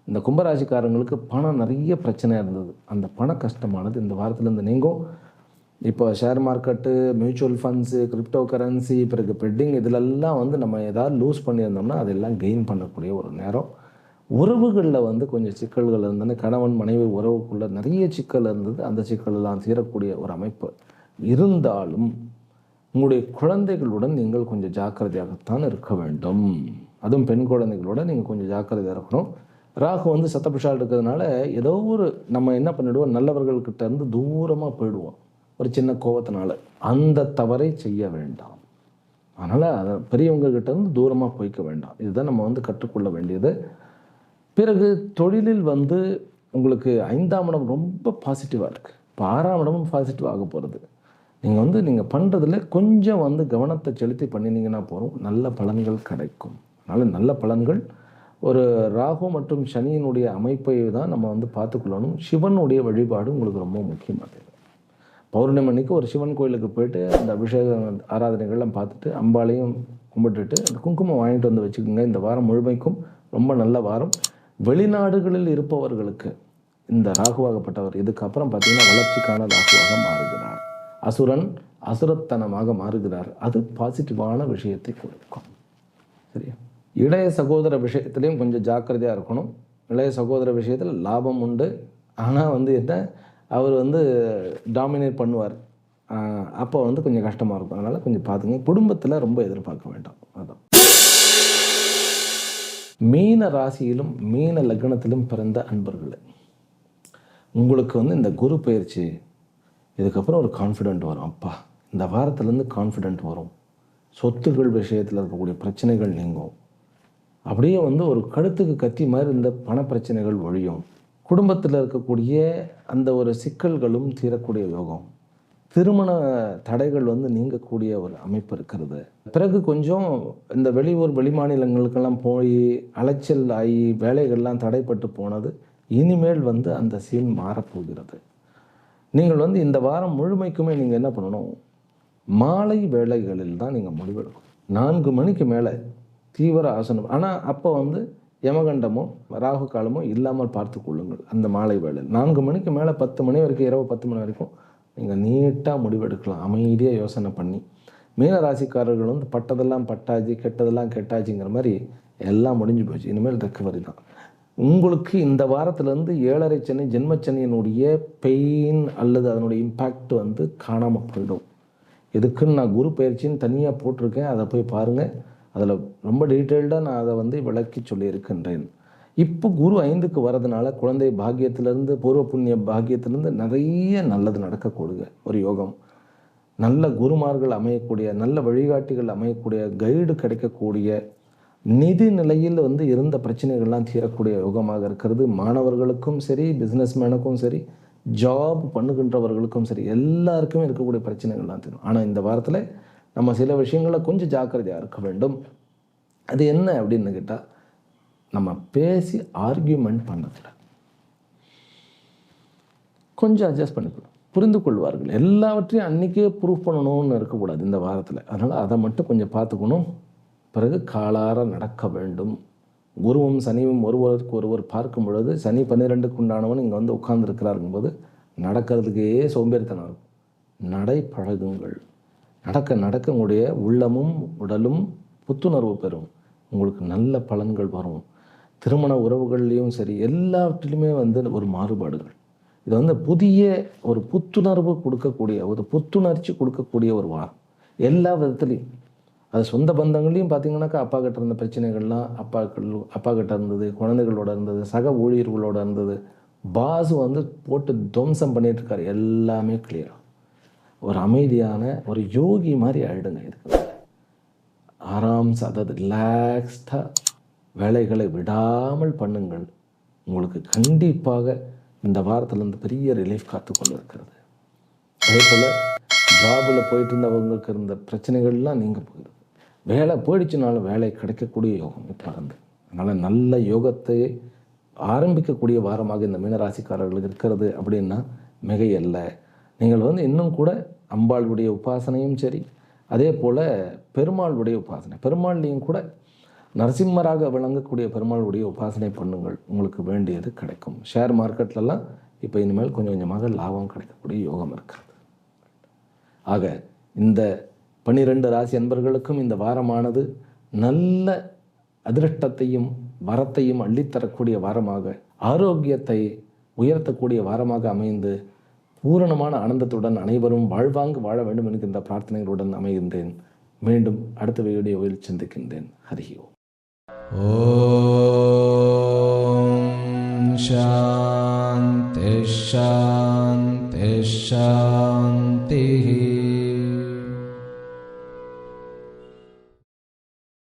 இந்த கும்பராசிக்காரங்களுக்கு பணம் நிறைய பிரச்சனையாக இருந்தது. அந்த பண கஷ்டமானது இந்த வாரத்திலேருந்து நீங்கும். இப்போ share market, mutual funds, crypto currency, பிறகு பெட்டிங், இதிலெல்லாம் வந்து நம்ம ஏதாவது லூஸ் பண்ணியிருந்தோம்னா அதெல்லாம் கெயின் பண்ணக்கூடிய ஒரு நேரம். உறவுகளில் வந்து கொஞ்சம் சிக்கல்கள் இருந்ததுன்னு, கணவன் மனைவி உறவுக்குள்ளே நிறைய சிக்கல் இருந்தது. அந்த சிக்கலெல்லாம் தீரக்கூடிய ஒரு அமைப்பு இருந்தாலும் உங்களுடைய குழந்தைகளுடன் நீங்கள் கொஞ்சம் ஜாக்கிரதையாகத்தான் இருக்க வேண்டும். அதுவும் பெண் குழந்தைகளோட நீங்கள் கொஞ்சம் ஜாக்கிரதையாக இருக்கணும். ராகு வந்து சத்தபிஷால் இருக்கிறதுனால ஏதோ ஒரு நம்ம என்ன பண்ணிவிடுவோம், நல்லவர்கள்கிட்ட இருந்து தூரமாக போயிடுவோம் ஒரு சின்ன கோபத்தினால. அந்த தவறை செய்ய வேண்டாம். அதனால் அதை பெரியவங்ககிட்ட இருந்து தூரமாக போய்க்க வேண்டாம். இதுதான் நம்ம வந்து கற்றுக்கொள்ள வேண்டியது. பிறகு தொழிலில் வந்து உங்களுக்கு 5ஆம் இடம் ரொம்ப பாசிட்டிவாக இருக்குது. இப்போ 6ஆம் இடமும் பாசிட்டிவ் ஆக போகிறது. நீங்கள் பண்ணுறதுல கொஞ்சம் வந்து கவனத்தை செலுத்தி பண்ணினீங்கன்னா போகிறோம், நல்ல பலன்கள் கிடைக்கும். அதனால் நல்ல பலன்கள். ஒரு ராகு மற்றும் சனியினுடைய அமைப்பை தான் நம்ம வந்து பார்த்துக்கொள்ளணும். சிவனுடைய வழிபாடு உங்களுக்கு ரொம்ப முக்கியமானது. பௌர்ணமி அன்னைக்கு ஒரு சிவன் கோயிலுக்கு போயிட்டு அந்த அபிஷேக ஆராதனைகள்லாம் பார்த்துட்டு அம்பாளையும் கும்பிட்டுட்டு அந்த குங்குமம் வாங்கிட்டு வந்து வச்சுக்கோங்க. இந்த வாரம் முழுமைக்கும் ரொம்ப நல்ல வாரம். வெளிநாடுகளில் இருப்பவர்களுக்கு இந்த ராகுவாகப்பட்டவர் இதுக்கப்புறம் பார்த்தீங்கன்னா வளர்ச்சிக்கான ராகுவாக மாறுகிறார். அசுரத்தனமாக மாறுகிறார். அது பாசிட்டிவான விஷயத்தை கொடுக்கும். சரியா? இளைய சகோதர விஷயத்துலையும் கொஞ்சம் ஜாக்கிரதையாக இருக்கணும். இளைய சகோதர விஷயத்தில் லாபம் உண்டு. ஆனால் வந்து என்ன, அவர் வந்து டாமினேட் பண்ணுவார். அப்போ வந்து கொஞ்சம் கஷ்டமாக இருக்கும். அதனால் கொஞ்சம் பார்த்துங்க. குடும்பத்தில் ரொம்ப எதிர்பார்க்க வேண்டாம். அதான். மீன ராசியிலும் மீன லக்னத்திலும் பிறந்த அன்பர்களே, உங்களுக்கு வந்து இந்த குரு பயிற்சி இதுக்கப்புறம் ஒரு கான்ஃபிடென்ட் வரும். அப்பா, இந்த வாரத்துலேருந்து கான்ஃபிடென்ட் வரும். சொத்துக்கள் விஷயத்தில் இருக்கக்கூடிய பிரச்சனைகள் நீங்கும். அப்படியே வந்து ஒரு கழுத்துக்கு கத்தி மாதிரி இந்த பண பிரச்சனைகள் ஒழியும். குடும்பத்தில் இருக்கக்கூடிய அந்த ஒரு சிக்கல்களும் தீரக்கூடிய யோகம். திருமண தடைகள் வந்து நீங்கக்கூடிய ஒரு அமைப்பு இருக்கிறது. பிறகு கொஞ்சம் இந்த வெளியூர் வெளிமாநிலங்களுக்கெல்லாம் போய் அலைச்சல் ஆகி வேலைகள்லாம் தடைப்பட்டு போனது இனிமேல் வந்து அந்த சீன் மாறப்போகிறது. நீங்கள் வந்து இந்த வாரம் முழுமைக்குமே நீங்கள் என்ன பண்ணணும், மாலை வேளைகளில் தான் நீங்கள் முடிவெடுக்கணும். 4 மணிக்கு மேலே தீவிர ஆசனம். ஆனால் அப்போ வந்து யமகண்டமோ ராகு காலமோ இல்லாமல் பார்த்து கொள்ளுங்கள். அந்த மாலை வேளையில் 4 மணிக்கு மேலே 10 மணி வரைக்கும், இரவு 10 மணி வரைக்கும் நீங்கள் நீட்டாக முடிவெடுக்கலாம், அமைதியாக யோசனை பண்ணி. மீன ராசிக்காரர்கள் வந்து பட்டதெல்லாம் பட்டாச்சு, கெட்டதெல்லாம் கெட்டாச்சுங்கிற மாதிரி எல்லாம் முடிஞ்சு போச்சு. இனிமேல் ரெக்கவரி தான். உங்களுக்கு இந்த வாரத்திலேருந்து 7.5 சனி ஜென்மச்சனியினுடைய பெயின் அல்லது அதனுடைய இம்பேக்ட் வந்து காணாமல் போயிடும். இதுக்குன்னு நான் குரு பயிற்சின்னு தனியாக போட்டிருக்கேன். அதை போய் பாருங்கள். அதில் ரொம்ப டீட்டெயில்டாக நான் அதை வந்து விளக்கி சொல்லியிருக்கின்றேன். இப்போ குரு 5க்கு வரதுனால குழந்தை பாக்கியத்திலேருந்து, பூர்வ புண்ணிய பாக்கியத்திலேருந்து நிறைய நல்லது நடக்கக்கூடிய ஒரு யோகம். நல்ல குருமார்கள் அமையக்கூடிய, நல்ல வழிகாட்டிகள் அமையக்கூடிய, கைடு கிடைக்கக்கூடிய, நிதி நிலையில் இருந்த பிரச்சனைகள்லாம் தீரக்கூடிய யோகமாக இருக்கிறது. மாணவர்களுக்கும் சரி, பிஸ்னஸ்மேனுக்கும் சரி, ஜாப் பண்ணுகின்றவர்களுக்கும் சரி, எல்லாருக்குமே இருக்கக்கூடிய பிரச்சனைகள்லாம் தீரும். ஆனால் இந்த வாரத்தில் நம்ம சில விஷயங்களை கொஞ்சம் ஜாக்கிரதையாக இருக்க வேண்டும். அது என்ன அப்படின்னு கேட்டால், நம்ம பேசி ஆர்கியூமெண்ட் பண்ணக்கூடாது. கொஞ்சம் அட்ஜஸ்ட் பண்ணிக்கணும், புரிந்து கொள்வார்கள். எல்லாவற்றையும் அன்றைக்கே ப்ரூவ் பண்ணணும்னு இருக்கக்கூடாது இந்த வாரத்தில். அதனால் அதை மட்டும் கொஞ்சம் பார்த்துக்கணும். பிறகு காலார நடக்க வேண்டும். குருவும் சனியும் ஒருவருக்கு ஒருவர் பார்க்கும் பொழுது, சனி 12க்கு உண்டானவன் இங்கே உட்கார்ந்துருக்கிறாருங்கும் போது நடக்கிறதுக்கே சோம்பேறித்தனம் இருக்கும். நடை பழகுங்கள். நடக்க நடக்க உங்களுடைய உள்ளமும் உடலும் புத்துணர்வு பெறும். உங்களுக்கு நல்ல பலன்கள் வரும். திருமண உறவுகள்லேயும் சரி, எல்லாவற்றிலுமே ஒரு மாறுபாடுகள். இது புதிய ஒரு புத்துணர்வு கொடுக்கக்கூடிய, ஒரு புத்துணர்ச்சி கொடுக்கக்கூடிய ஒரு வாரம் எல்லா விதத்துலேயும். அது சொந்த பந்தங்களையும் பார்த்தீங்கன்னாக்கா, அப்பா கிட்ட இருந்த பிரச்சனைகள்லாம் அப்பா கிட்ட இருந்தது, குழந்தைகளோட இருந்தது, சக ஊழியர்களோட இருந்தது, பாஸ் போட்டு துவம்சம் பண்ணிட்டு இருக்காரு, எல்லாமே கிளியர். ஒரு அமைதியான ஒரு யோகி மாதிரி ஆகிடுங்க. இதுக்கு ஆராம்ஸ், அதாவது ரிலாக்ஸ்டாக வேலைகளை விடாமல் பண்ணுங்கள். உங்களுக்கு கண்டிப்பாக இந்த வாரத்தில் பெரிய ரிலீஃப் காத்து கொண்டு இருக்கிறது. அதே போல் ஜாபில் போயிட்டு இருந்தவங்களுக்கு இருந்த பிரச்சனைகள்லாம் நீங்கள் போயிடுது. வேலை போயிடுச்சுனாலும் வேலை கிடைக்கக்கூடிய யோகம் இப்போ அதனால் நல்ல யோகத்தை ஆரம்பிக்கக்கூடிய வாரமாக இந்த மீனராசிக்காரர்களுக்கு இருக்கிறது அப்படின்னா மிகையல்ல. நீங்கள் இன்னும் கூட அம்பாளுடைய உபாசனையும் சரி, அதே போல் பெருமாளுடைய உபாசனை, பெருமாள்லேயும் கூட நரசிம்மராக விளங்கக்கூடிய பெருமாளுடைய உபாசனை பண்ணுங்கள். உங்களுக்கு வேண்டியது கிடைக்கும். ஷேர் மார்க்கெட்லலாம் இப்போ இனிமேல் கொஞ்சம் கொஞ்சமாக லாபம் கிடைக்கக்கூடிய யோகம் இருக்கிறது. ஆக இந்த 12 ராசி அன்பர்களுக்கும் இந்த வாரமானது நல்ல அதிருஷ்டத்தையும் வரத்தையும் அள்ளித்தரக்கூடிய வாரமாக, ஆரோக்கியத்தை உயர்த்தக்கூடிய வாரமாக அமைந்து பூரணமான ஆனந்தத்துடன் அனைவரும் வாழ்வாங்கு வாழ வேண்டும் என்கின்ற பிரார்த்தனைகளுடன் அமைகின்றேன். மீண்டும் அடுத்த வீடியோவில் சந்திக்கின்றேன். ஹரி ஓம். ஓம் சாந்தி சாந்தி சாந்தி.